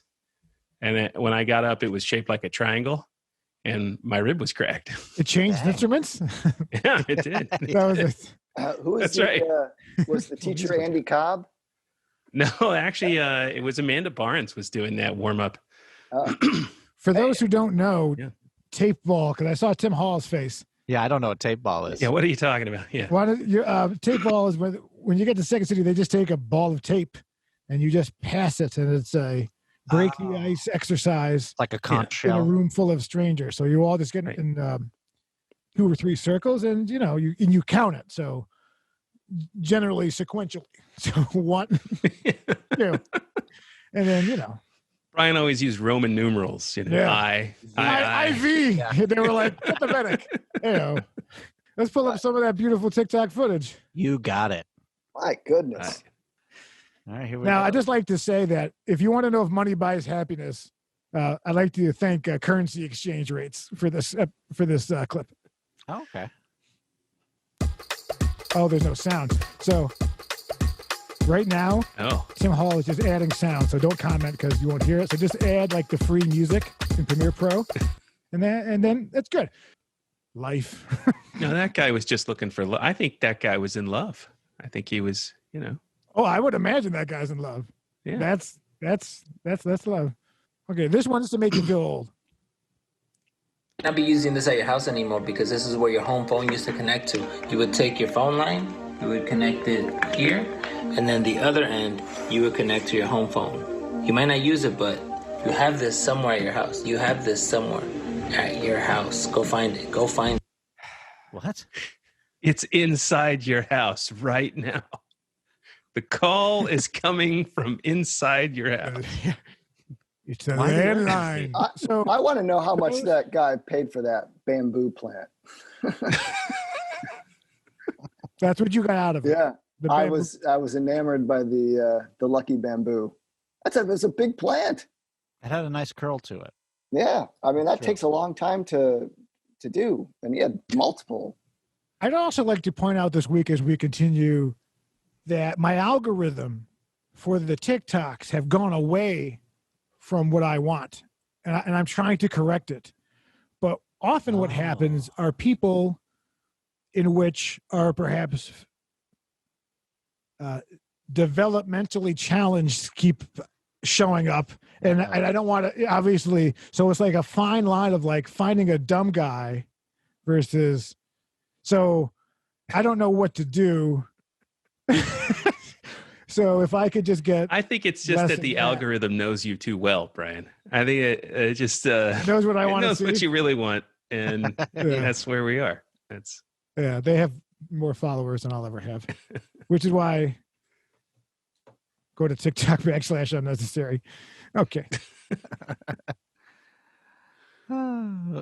and when I got up, it was shaped like a triangle, and my rib was cracked. It changed instruments? Yeah, it did. That's right. Was the teacher Andy Cobb? No, actually, it was Amanda Barnes was doing that warm up. For those who don't know, tape ball, because I saw Tim Hall's face. Yeah, I don't know what tape ball is. Yeah, what are you talking about? Yeah. Tape ball is when you get to Second City, they just take a ball of tape and you just pass it, and it's a break the ice exercise. Like a conch shell. In a room full of strangers. So you all just get in 2 or 3 circles, and you count it. So generally sequentially. So 1, 2, and then Brian always used Roman numerals. IV. Yeah. They were like, "Get the medic." Let's pull up some of that beautiful TikTok footage. You got it. My goodness. All right, here we Now, go. I'd just like to say that if you want to know if money buys happiness, I'd like to thank currency exchange rates for this clip. Oh, okay. Oh, there's no sound. So right now, Tim Hall is just adding sound. So don't comment because you won't hear it. So just add like the free music in Premiere Pro, and then that's good. Life. No, that guy was just looking for love. I think that guy was in love. I think he was, Oh, I would imagine that guy's in love. Yeah. That's love. Okay, this one's to make you feel old. Not be using this at your house anymore because this is where your home phone used to connect to. You would take your phone line, you would connect it here, and then the other end, you would connect to your home phone. You might not use it, but you have this somewhere at your house. You have this somewhere at your house. Go find it. Go find it. What? It's inside your house right now. The call is coming from inside your house. It's a landline. So I want to know how much that guy paid for that bamboo plant. That's what you got out of it. Yeah. I was enamored by the lucky bamboo. It's a big plant. It had a nice curl to it. Yeah, I mean that takes a long time to do, and he had multiple. I'd also like to point out this week as we continue that my algorithm for the TikToks have gone away from what I want, and I'm trying to correct it. But often what happens are people in which are perhaps developmentally challenged keep showing up, and I don't want to, obviously, so it's like a fine line of like finding a dumb guy versus, so I don't know what to do. So if I could just get, I think it's just that the algorithm knows you too well, Brian. I think it just knows what I want to see. Knows what you really want, and that's where we are. They have more followers than I'll ever have, which is why go to TikTok /unnecessary. Okay.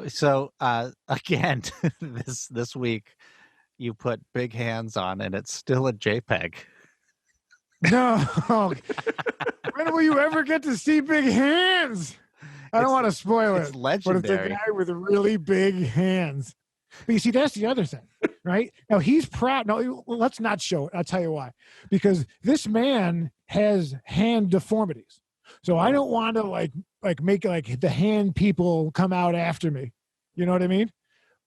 So again, this week you put big hands on, and it's still a JPEG. No. When will you ever get to see big hands? I don't want to spoil it. It's legendary. But it's a guy with really big hands. But you see, that's the other thing, right? Now he's proud. No, let's not show it. I'll tell you why. Because this man has hand deformities. So I don't want to like make like the hand people come out after me. You know what I mean?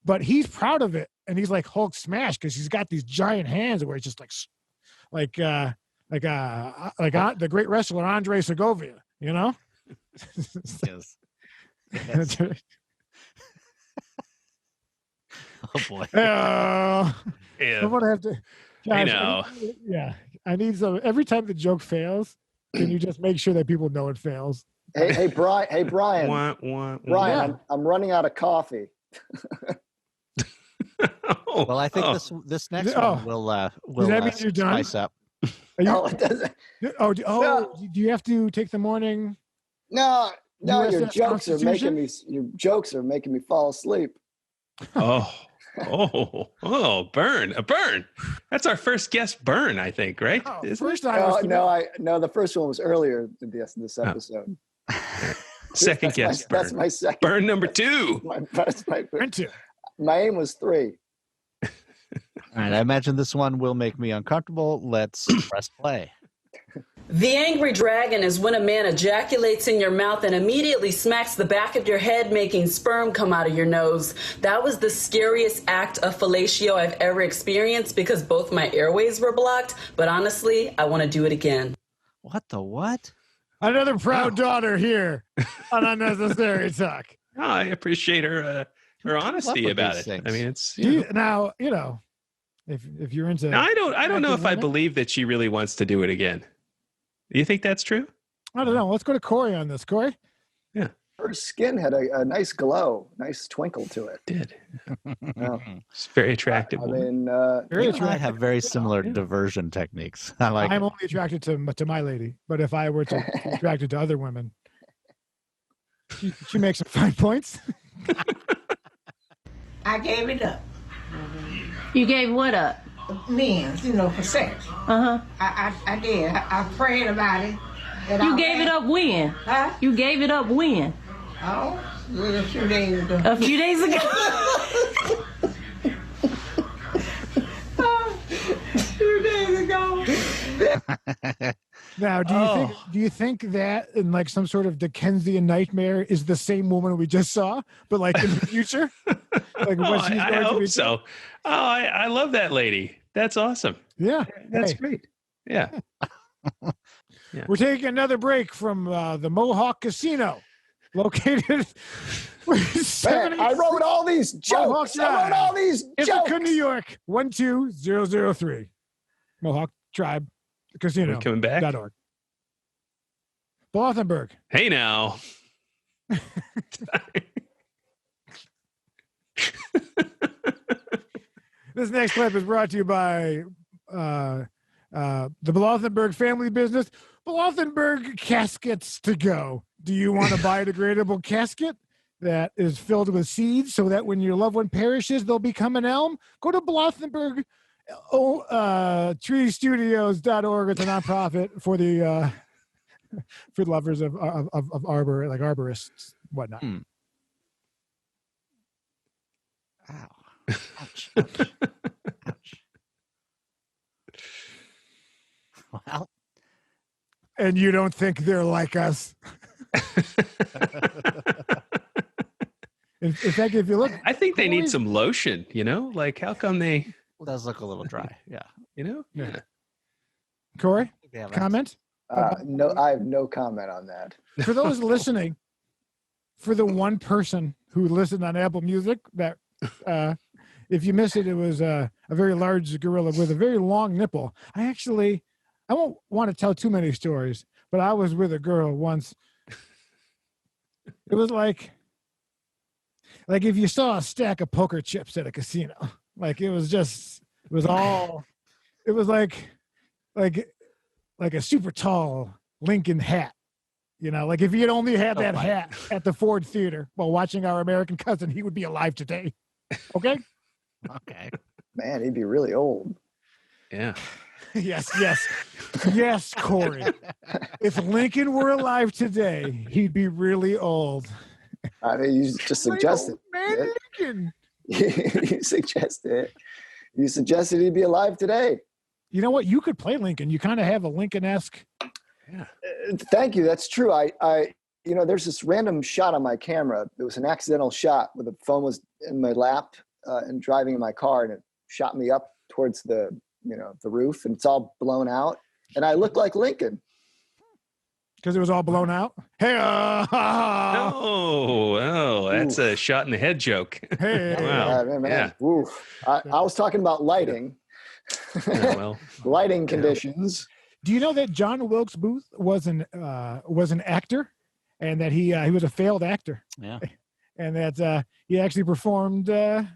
But he's proud of it, and he's like Hulk smash because he's got these giant hands where it's just like the great wrestler Andre Segovia. You know? Yes. Yes. Oh boy. Yeah. I'm gonna have to. Guys, I know. I need some. Every time the joke fails, can you just make sure that people know it fails? Hey, Brian. Hey, Brian. Brian, Yeah. I'm running out of coffee. Well, I think this next one will does that mean you're done? Spice up. No, it doesn't. No. No. Do you have to take the morning? No, your USS jokes are making me fall asleep. Oh, burn. A burn. That's our first guest burn, I think, right? Oh, Isn't first it? No, the first one was earlier in this episode. Second guest burn. That's my second. Burn number 2. My aim was 3. All right, I imagine this one will make me uncomfortable. Let's press play. The angry dragon is when a man ejaculates in your mouth and immediately smacks the back of your head, making sperm come out of your nose. That was the scariest act of fellatio I've ever experienced because both my airways were blocked. But honestly, I want to do it again. What the what? Another proud daughter here on Unnecessary Talk. Oh, I appreciate her honesty about it. Things? I mean, it's now, if you're into. Now, I don't know if I believe that she really wants to do it again. Do you think that's true? I don't know. Let's go to Cory on this. Cory? Yeah. Her skin had a nice glow, nice twinkle to it. Did. Yeah. It's very attractive. I mean, Very I attractive. have very similar diversion techniques. I like I'm it. only attracted to my lady, but if I were to be attracted to other women, she makes some fine points. I gave it up. You gave what up? Men, for sex. Uh-huh. I did. I prayed about it. You gave it up when? Huh? You gave it up when? Oh, a few days ago. A few days ago. A few days ago. Now, do you think that in like some sort of Dickensian nightmare is the same woman we just saw, but like in the future? Like I hope so. Oh, I love that lady. That's awesome. Yeah, That's great. Yeah. Yeah. We're taking another break from the Mohawk Casino, located. man, I wrote all these jokes. Ithaca, New York, 12003. Mohawk Tribe Casino. We're coming back. .org. Blothenburg. Hey now. This next clip is brought to you by the Blothenburg family business, Blothenburg Caskets to Go. Do you want to buy a degradable casket that is filled with seeds so that when your loved one perishes, they'll become an elm? Go to Blothenburg treestudios.org. It's a nonprofit for the for lovers of arborists, whatnot. Ow. Ouch. Ouch. Ouch. Well, and you don't think they're like us. In fact, if you look, I think they need some lotion, like how come they, it does look a little dry. Yeah. Yeah. Corey, Yeah, comment? No, I have no comment on that. For those listening, for the one person who listened on Apple Music, that if you missed it, it was a very large gorilla with a very long nipple. I won't want to tell too many stories, but I was with a girl once. It was like if you saw a stack of poker chips at a casino. Like it was like a super tall Lincoln hat. Like if he had only had that hat at the Ford Theater while watching Our American Cousin, he would be alive today. Okay? Okay. Man, he'd be really old. Yeah. Yes, Corey. If Lincoln were alive today, he'd be really old. I mean, you just suggested Man, Lincoln. You suggested he'd be alive today. You know what? You could play Lincoln. You kind of have a Lincoln-esque. Yeah. Thank you. That's true. There's this random shot on my camera. It was an accidental shot where the phone was in my lap and driving in my car, and it shot me up towards the roof, and it's all blown out, and I look like Lincoln. Because it was all blown out. Hey, Oof. That's a shot in the head joke. Hey, Wow. Man. Yeah. Oof. I was talking about lighting. Yeah, well, Lighting conditions. Do you know that John Wilkes Booth was an actor, and that he was a failed actor? Yeah. And that he actually performed. I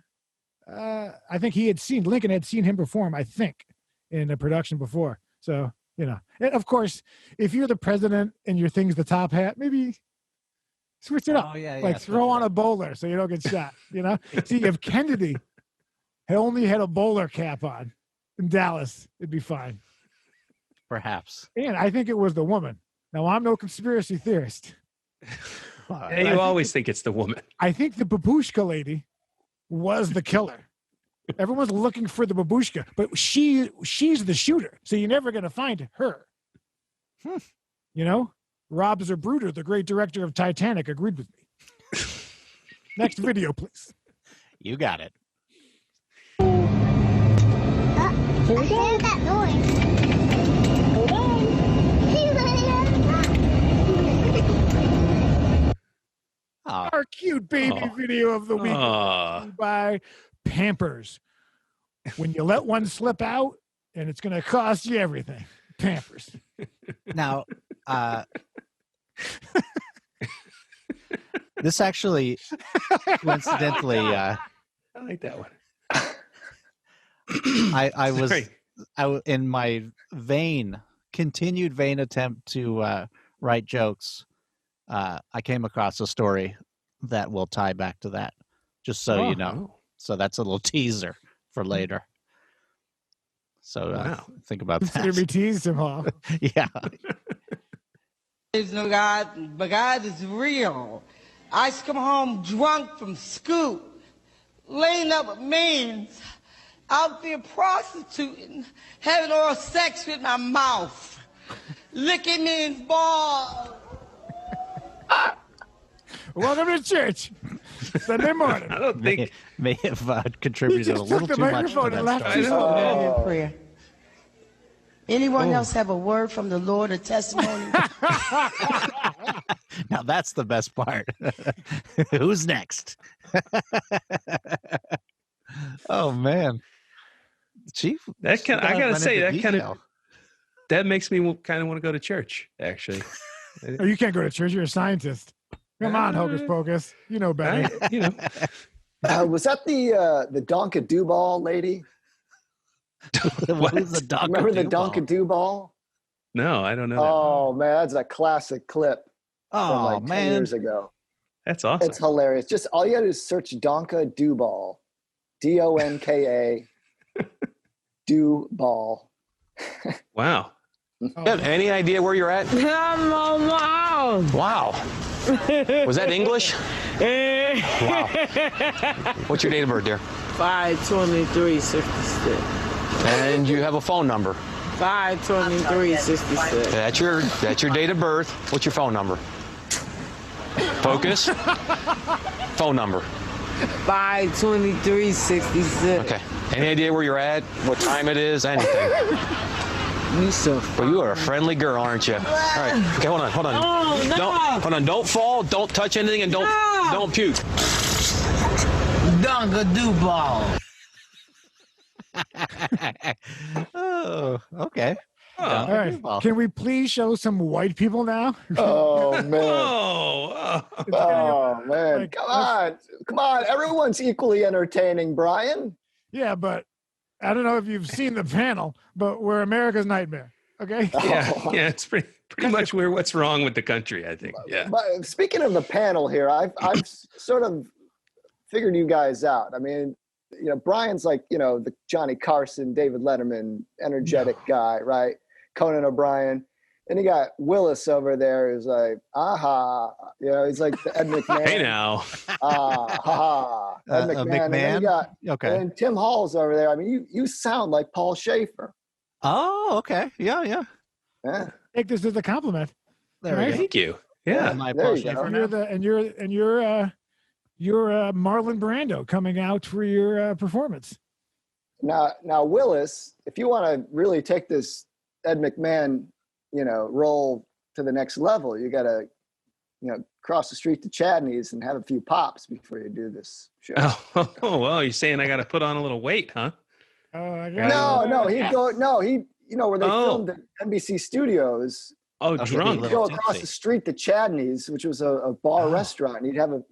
think Lincoln had seen him perform. I think in a production before. So and of course, if you're the president and your thing's the top hat, maybe switch it up. Oh, yeah, like throw on a bowler so you don't get shot. See, if Kennedy had only had a bowler cap on in Dallas, it'd be fine. Perhaps. And I think it was the woman. Now, I'm no conspiracy theorist. you always think it's the woman. I think the babushka lady was the killer. Everyone's looking for the babushka, but she's the shooter. So you're never going to find her. Rob Zapruder, the great director of Titanic, agreed with me. Next video, please. You got it. I heard that noise. Hold on. Our cute baby video of the week by Pampers. When you let one slip out, and it's going to cost you everything. Pampers. Now, this actually, coincidentally, I like that one. I was in my continued vain attempt to write jokes. I came across a story that will tie back to that, just so you know. So that's a little teaser for later. So think about that. Consider me teased him, huh? Yeah. There's no God, but God is real. I used to come home drunk from school, laying up with men, out there prostituting, having oral sex with my mouth, licking men's balls. Welcome to church. Sunday morning. I don't think may have contributed a little too much to that story. Prayer. Anyone else have a word from the Lord, a testimony? Now that's the best part. Who's next? Oh man, Chief. I gotta say that makes me kind of want to go to church. Actually, Oh, you can't go to church. You're a scientist. Come on, Hocus Pocus. You know better. Was that the Donka Ball lady? What is the Donka Remember the Donka Ball? No, I don't know. Oh man, that's a classic clip from like 10 years ago. That's awesome. It's hilarious. Just all you got to do is search Donka Ball, Donka. do ball. Wow. You have any idea where you're at? Wow. Wow. Was that English? Wow. What's your date of birth, dear? 5/23/66. And you have a phone number. 5/23/66. That's your date of birth. What's your phone number? Focus. Phone number. 5/23/66. Okay. Any idea where you're at? What time it is? Anything? You so Well, you are a friendly girl, aren't you? All right. Okay, hold on. Oh, no. Hold on. Don't fall. Don't touch anything, and don't puke. Dunga do ball. Oh, okay. All right. Can we please show some white people now? Oh man. Oh, Man. Like, Come on. Everyone's equally entertaining, Brian. Yeah, but I don't know if you've seen the panel, but we're America's nightmare. Okay. yeah. It's pretty much what's wrong with the country, I think. Yeah. But speaking of the panel here, I've sort of figured you guys out. I mean, Brian's like, the Johnny Carson, David Letterman, energetic guy, right? Conan O'Brien. And you got Willis over there who's like, aha. He's like the Ed McMahon. Hey now. Ed McMahon. And then you got, and Tim Hall's over there. I mean, you sound like Paul Schaefer. Oh, okay. Yeah. Take this as a compliment. There right? we go. Thank you. Yeah. My There Paul you go. Schaefer And now. you're Marlon Brando coming out for your performance. Now, Willis, if you want to really take this Ed McMahon, role to the next level, you got to, cross the street to Chadney's and have a few pops before you do this show. Oh, well, you're saying I got to put on a little weight, huh? No, where they filmed at NBC Studios. Oh, drunk. He'd go across the street to Chadney's, which was a bar restaurant. And he'd have a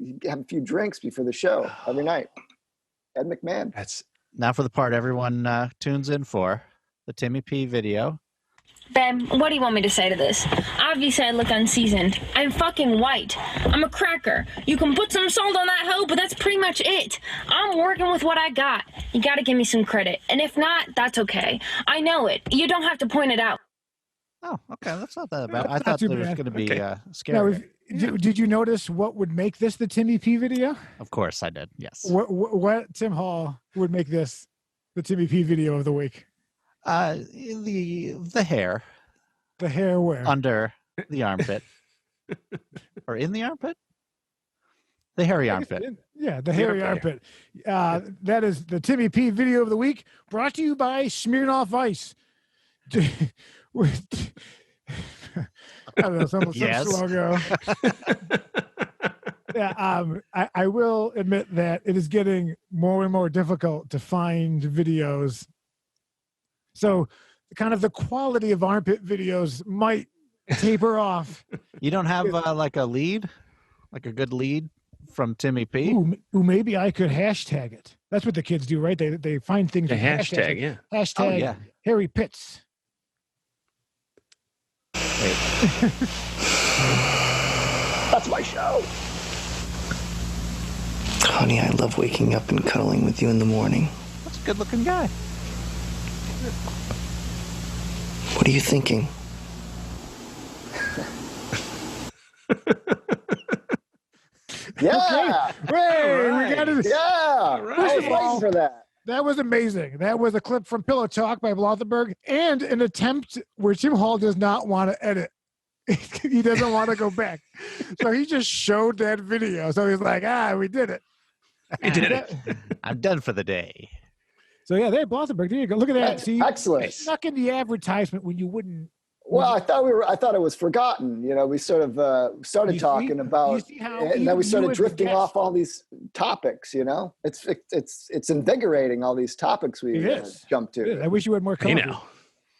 few drinks before the show every night. Ed McMahon. That's Now for the part everyone tunes in for, the Timmy P video. Ben, what do you want me to say to this? Obviously, I look unseasoned. I'm fucking white. I'm a cracker. You can put some salt on that hoe, but that's pretty much it. I'm working with what I got. You gotta give me some credit. And if not, that's okay. I know it. You don't have to point it out. Oh, okay. That's not that bad. I thought there was going to be Now, scary. did you notice what would make this the Timmy P video? Of course I did. Yes. What Tim Hall would make this the Timmy P video of the week? The hair. The hair where? Under the armpit. Or in the armpit? The hairy armpit. The hairy armpit. That is the Timmy P video of the week, brought to you by Smirnoff Ice. I don't know, some logo. I will admit that it is getting more and more difficult to find videos. So kind of the quality of armpit videos might taper off. You don't have like a lead? Like a good lead from Timmy P? Ooh, maybe I could hashtag it. That's what the kids do, right? They find things. The with hashtag, hashtags. yeah. Hashtag Harry Pitts. That's my show. Honey, I love waking up and cuddling with you in the morning. That's a good-looking guy. What are you thinking? Yeah. Hey, we got it. Yeah. I was waiting for that. That was amazing. That was a clip from Pillow Talk by Blothenburg and an attempt where Tim Hall does not want to edit. He doesn't want to go back. So he just showed that video. So he's like, we did it. We did it. I'm done for the day. So there, Blothenburg, there you go. Look at that. See, excellent. Stuck in the advertisement when you wouldn't. Well, I thought it was forgotten. We sort of started talking about, and then we started drifting off all these topics. It's invigorating, all these topics we jumped to. I wish you had more coffee.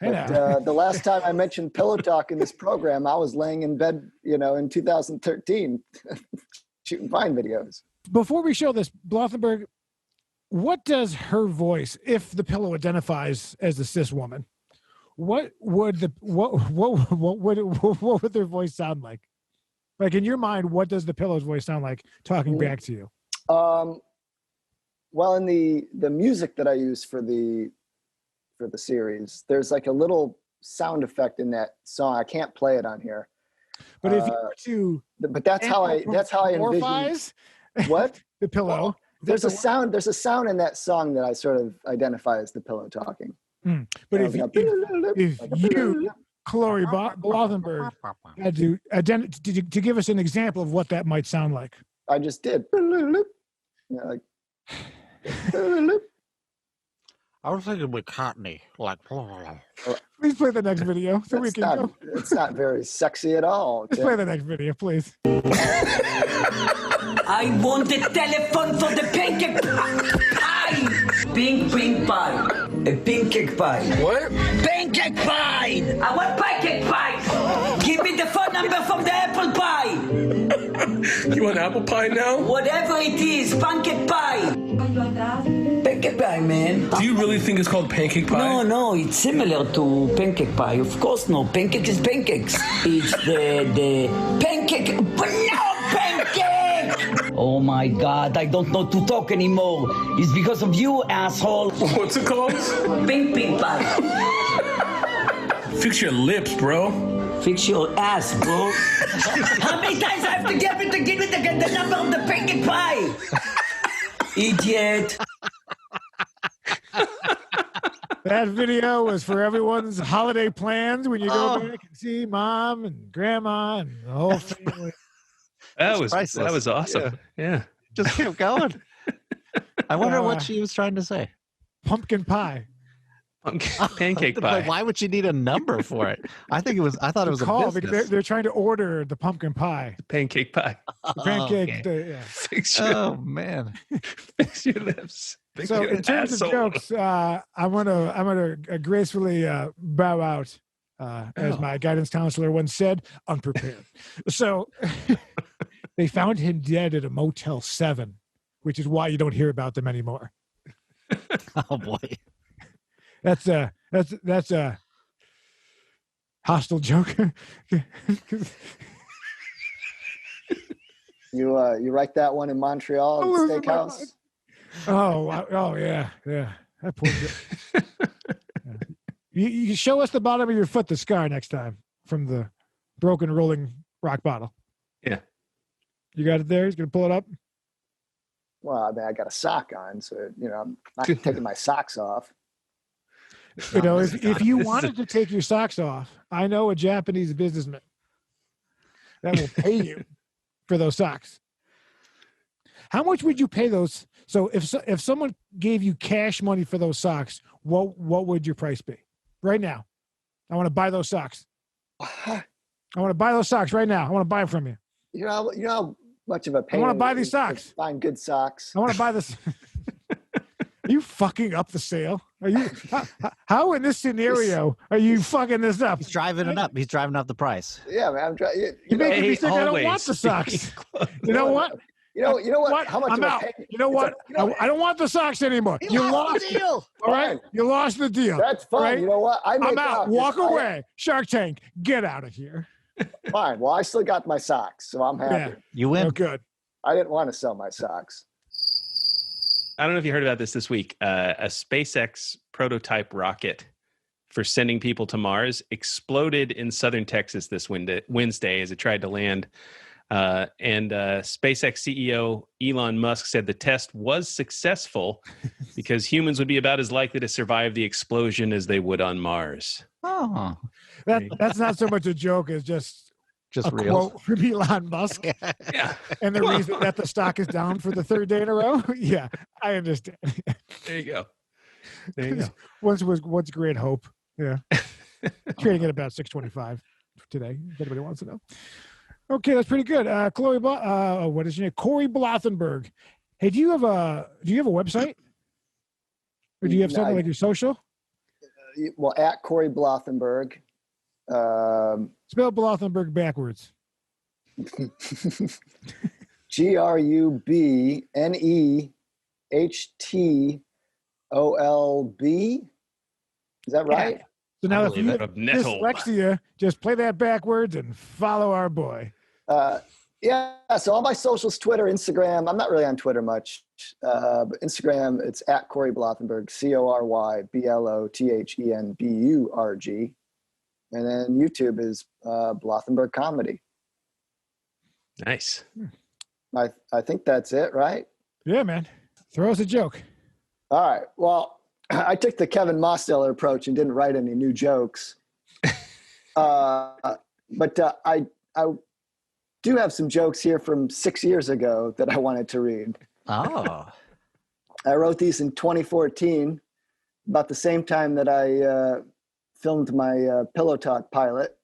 But the last time I mentioned Pillow Talk in this program, I was laying in bed, in 2013, shooting Vine videos. Before we show this, Blothenburg, what does her voice, if the pillow identifies as a cis woman, what would their voice sound like? Like in your mind, what does the pillow's voice sound like talking back to you? Well, in the music that I use for the for the series. There's like a little sound effect in that song. I can't play it on here. But if you were to, but that's how I envision what the pillow. There's a sound in that song that I sort of identify as the pillow talking. But if you, Cory Blothenburg, had to give us an example of what that might sound like. I just did. Like, I was thinking with Courtney, like. Please play the next video so we can go. It's not very sexy at all. Let's play the next video, please. I want the telephone for the pancake pie. Pink pie. A pancake pie. What? Pancake pie. I want pancake pie. Give me the phone number from the apple pie. You want apple pie now? Whatever it is, pancake pie. Pancake pie, man. Do you really think it's called pancake pie? No, it's similar to pancake pie. Of course, no. Pancake is pancakes. It's the pancake. But no pancake! Oh my God, I don't know to talk anymore. It's because of you, asshole. What's it called? Pink pie. Fix your lips, bro. Fix your ass, bro. How many times I have to give me the number of the pancake pie? Idiot. That video was for everyone's holiday plans when you go back and see mom and grandma and the whole family. That was awesome. Yeah. Just keep going. I wonder what she was trying to say. Pumpkin pie. Pancake pie. Why would she need a number for it? I thought it was a business. They're trying to order the pumpkin pie. Pancake pie. The pancake. Okay. Yeah. Fix your, man. Fix your lips. Fix So your in terms asshole. of jokes, I'm gonna gracefully bow out, as my guidance counselor once said, unprepared. So they found him dead at a Motel 7, which is why you don't hear about them anymore. Oh boy. That's a hostile joke. You write that one in Montreal at the steakhouse? Oh yeah. That poor guy. You show us the bottom of your foot, the scar, next time from the broken Rolling Rock bottle. Yeah. You got it there? He's gonna pull it up. Well, I mean, I got a sock on, so I'm not taking my socks off. You know, if you wanted to take your socks off, I know a Japanese businessman that will pay you for those socks. How much would you pay those? So if someone gave you cash money for those socks, what would your price be? Right now, I want to buy those socks. I want to buy those socks right now. I want to buy them from you. You know how much of a pain I want to buy these socks. Find good socks. I want to buy this. Are you fucking up the sale? Are you? How in this scenario are you fucking this up? He's driving it up. He's driving up the price. Yeah, man. I'm trying. You making me think I don't want the socks. You know what? You know what? How much? I'm out. You know what? I don't want the socks anymore. You lost the deal. All right, you lost the deal. That's fine. Right? You know what? I'm out. Walk away. Shark Tank. Get out of here. Fine. Well, I still got my socks, so I'm happy. Yeah. You win. Oh, good. I didn't want to sell my socks. I don't know if you heard about this week. A SpaceX prototype rocket for sending people to Mars exploded in southern Texas this Wednesday as it tried to land. And SpaceX CEO Elon Musk said the test was successful because humans would be about as likely to survive the explosion as they would on Mars. Oh, that's not so much a joke as just a real quote from Elon Musk. Yeah. And the reason that the stock is down for the third day in a row. Yeah, I understand. There you go. There you go. Once Great Hope. Yeah. Trading at about 625 today, if anybody wants to know. Okay, that's pretty good. What is your name? Cory Blothenburg. Hey, do you have a website? Or do you have something like your social? Well, at Cory Blothenburg. Spell Blothenburg backwards. GRUBNEHTOLB. Is that right? Yeah. So now if you have dyslexia, just play that backwards and follow our boy. Yeah, so all my socials, Twitter, Instagram. I'm not really on Twitter much, but Instagram, it's at Cory Blothenburg, CoryBlothenburg. And then YouTube is Blothenburg Comedy. Nice. I think that's it, right? Yeah, man. Throw us a joke. All right. Well, I took the Kevin Mosteller approach and didn't write any new jokes. But I do have some jokes here from 6 years ago that I wanted to read. Oh. I wrote these in 2014, about the same time that I filmed my Pillow Talk pilot.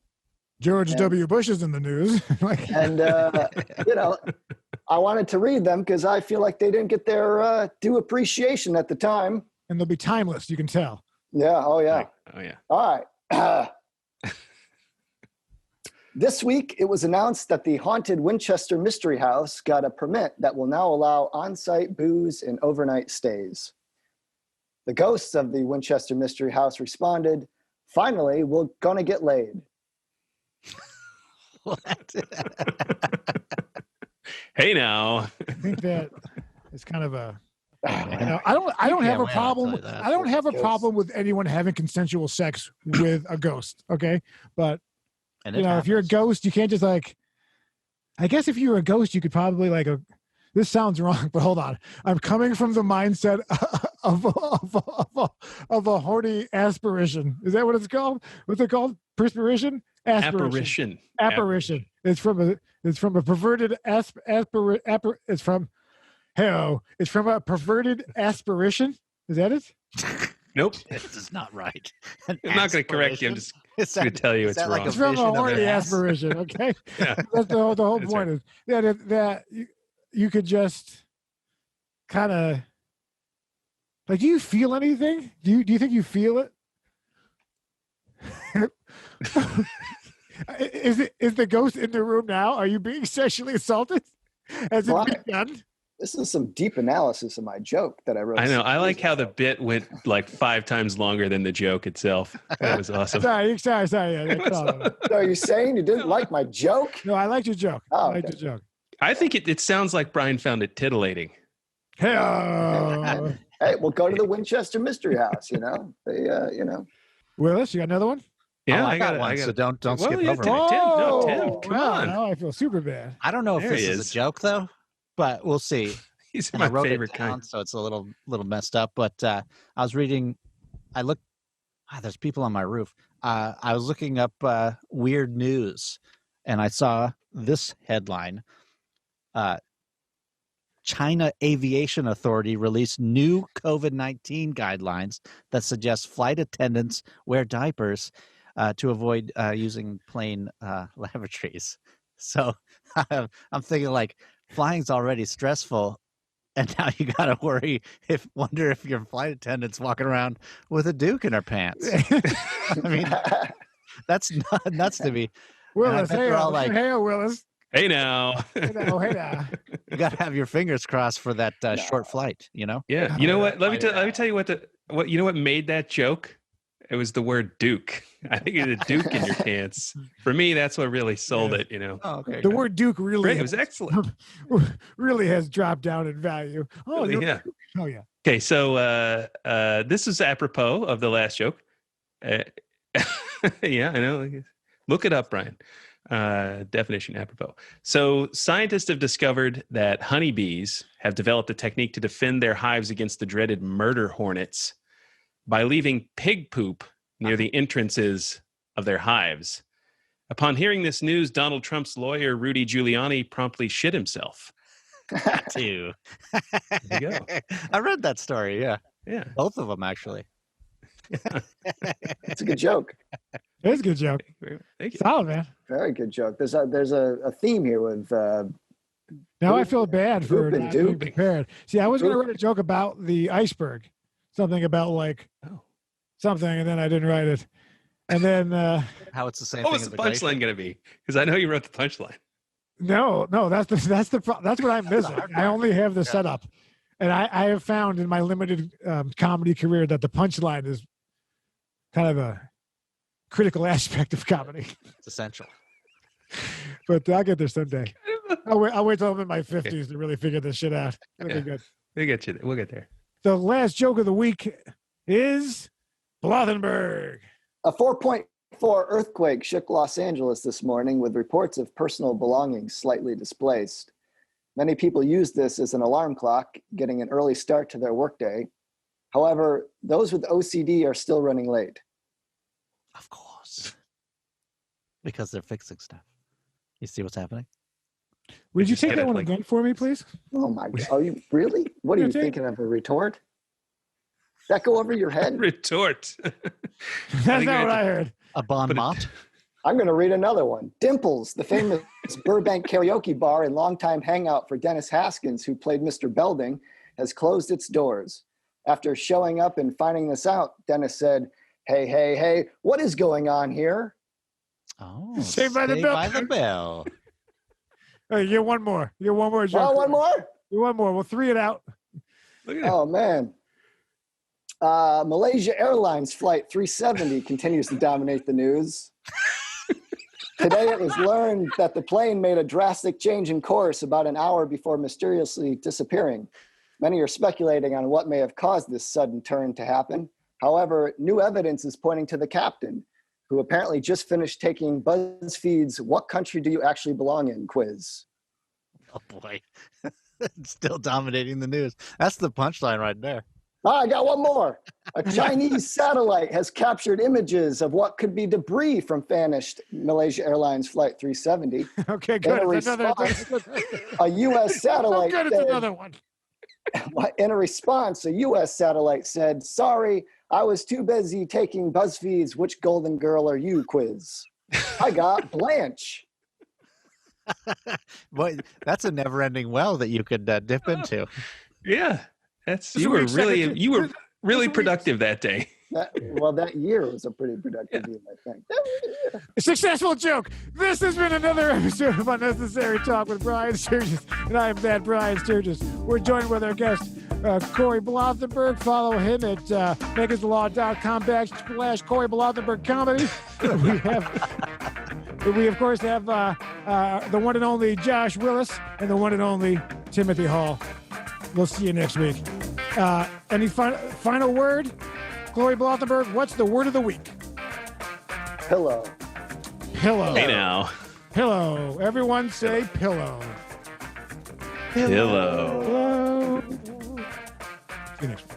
George W. Bush is in the news. And, I wanted to read them because I feel like they didn't get their due appreciation at the time. And they'll be timeless, you can tell. Yeah. Oh, yeah. Oh, yeah. All right. This week, it was announced that the haunted Winchester Mystery House got a permit that will now allow on-site booze and overnight stays. The ghosts of the Winchester Mystery House responded, "Finally, we're gonna get laid." What? Hey, now. I think that it's kind of a. I don't have a problem. I don't have a problem with anyone having consensual sex with a ghost. Okay, but if you're a ghost, you can't just like. I guess if you're a ghost, you could probably like a. This sounds wrong, but hold on. I'm coming from the mindset of a horny aspiration. Is that what it's called? What's it called? Perspiration? Aspiration. Apparition. It's from a perverted it's from a perverted aspiration. Is that it? Nope. This is not right. I'm not going to correct you. I'm just going to tell you it's wrong. It's from a horny aspiration. Okay. Yeah. That's the whole That's point. right. Is that you could just kind of like, do you feel anything? Do you think you feel it? Is the ghost in the room now? Are you being sexually assaulted? Has it begun? This is some deep analysis of my joke that I wrote. I know. I like how the bit went like 5 times longer than the joke itself. That was awesome. Sorry. Yeah, So are you saying you didn't like my joke? No, I liked your joke. Oh, I liked your joke. I think it sounds like Brian found it tittillating. Hey, we'll go to the Winchester Mystery House. Willis, you got another one? Yeah, I got one. So don't skip over me. Tim, come on. Now I feel super bad. I don't know if this is a joke though, but we'll see. He's and my I wrote favorite it down, kind. so it's a little messed up. But I was reading. I looked. There's people on my roof. I was looking up weird news, and I saw this headline. China Aviation Authority released new COVID-19 guidelines that suggest flight attendants wear diapers to avoid using plane lavatories. So I'm thinking like flying's already stressful, and now you got to wonder if your flight attendant's walking around with a Duke in her pants. I mean, that's nuts to me. Willis, hey, Willis. Hey now. Hey now. You got to have your fingers crossed for that short flight, Yeah. You know what? Let me tell you what you know what made that joke? It was the word Duke. I think it's a Duke in your pants. For me, that's what really sold it, Oh, okay. The word Duke really it was excellent. Really has dropped down in value. Oh, yeah. Oh, yeah. Okay, so this is apropos of the last joke. Yeah, I know. Look it up, Brian. Definition apropos. So scientists have discovered that honeybees have developed a technique to defend their hives against the dreaded murder hornets by leaving pig poop near the entrances of their hives. Upon hearing this news, Donald Trump's lawyer, Rudy Giuliani, promptly shit himself. Too. There you go. I read that story, yeah. Yeah. Both of them, actually. It's a good joke. It's a good joke. Thank you. Solid, man. Very good joke. There's a theme here with now I feel bad for Poop and not being Duke. prepared. See, I was going to write a joke about the iceberg, something about like something, and then I didn't write it. And then how it's the same what thing was as the the punchline going to be? Because I know you wrote the punchline. no, that's what I'm missing. I only have the setup, and I have found in my limited comedy career that the punchline is kind of a critical aspect of comedy. It's essential. But I'll get there someday. I'll wait till I'm in my 50s to really figure this shit out. That'll be good. We'll get there. The last joke of the week is Blothenburg. A 4.4 earthquake shook Los Angeles this morning with reports of personal belongings slightly displaced. Many people use this as an alarm clock, getting an early start to their workday. However, those with OCD are still running late. Of course. Because they're fixing stuff. You see what's happening? Would you take that one again for me, please? Oh my God. Oh, you really? What are you thinking of, a retort? That go over your head? Retort. That's not what I heard. A bon mot? I'm going to read another one. Dimples, the famous Burbank karaoke bar and longtime hangout for Dennis Haskins, who played Mr. Belding, has closed its doors. After showing up and finding this out, Dennis said, hey, what is going on here? Oh, Saved by the bell. Hey, you're one more. You're one more. Oh, one more? You're one more. We'll 3 it out. Oh, man. Malaysia Airlines Flight 370 continues to dominate the news. Today it was learned that the plane made a drastic change in course about an hour before mysteriously disappearing. Many are speculating on what may have caused this sudden turn to happen. However, new evidence is pointing to the captain, who apparently just finished taking BuzzFeed's "What Country Do You Actually Belong In" quiz. Oh, boy. Still dominating the news. That's the punchline right there. I got one more. A Chinese satellite has captured images of what could be debris from vanished Malaysia Airlines Flight 370. Okay, good. A U.S. satellite good. It's another one. In a response, a U.S. satellite said, "Sorry, I was too busy taking BuzzFeed's 'Which Golden Girl Are You' quiz. I got Blanche." Boy, that's a never-ending well that you could dip into. Yeah. You were really productive that day. That year was a pretty productive year, I think. A successful joke. This has been another episode of Unnecessary Talk with Brian Sturges, and I am that Brian Sturges. We're joined with our guest, Cory Blothenburg. Follow him at makersthelaw.com/Cory Blothenburg Comedy. We of course have the one and only Josh Willis and the one and only Timothy Hall. We'll see you next week. Any final word? Cory Blothenburg, what's the word of the week? Pillow. Pillow. Hey now. Pillow. Everyone say pillow. Pillow. Pillow. See you next week.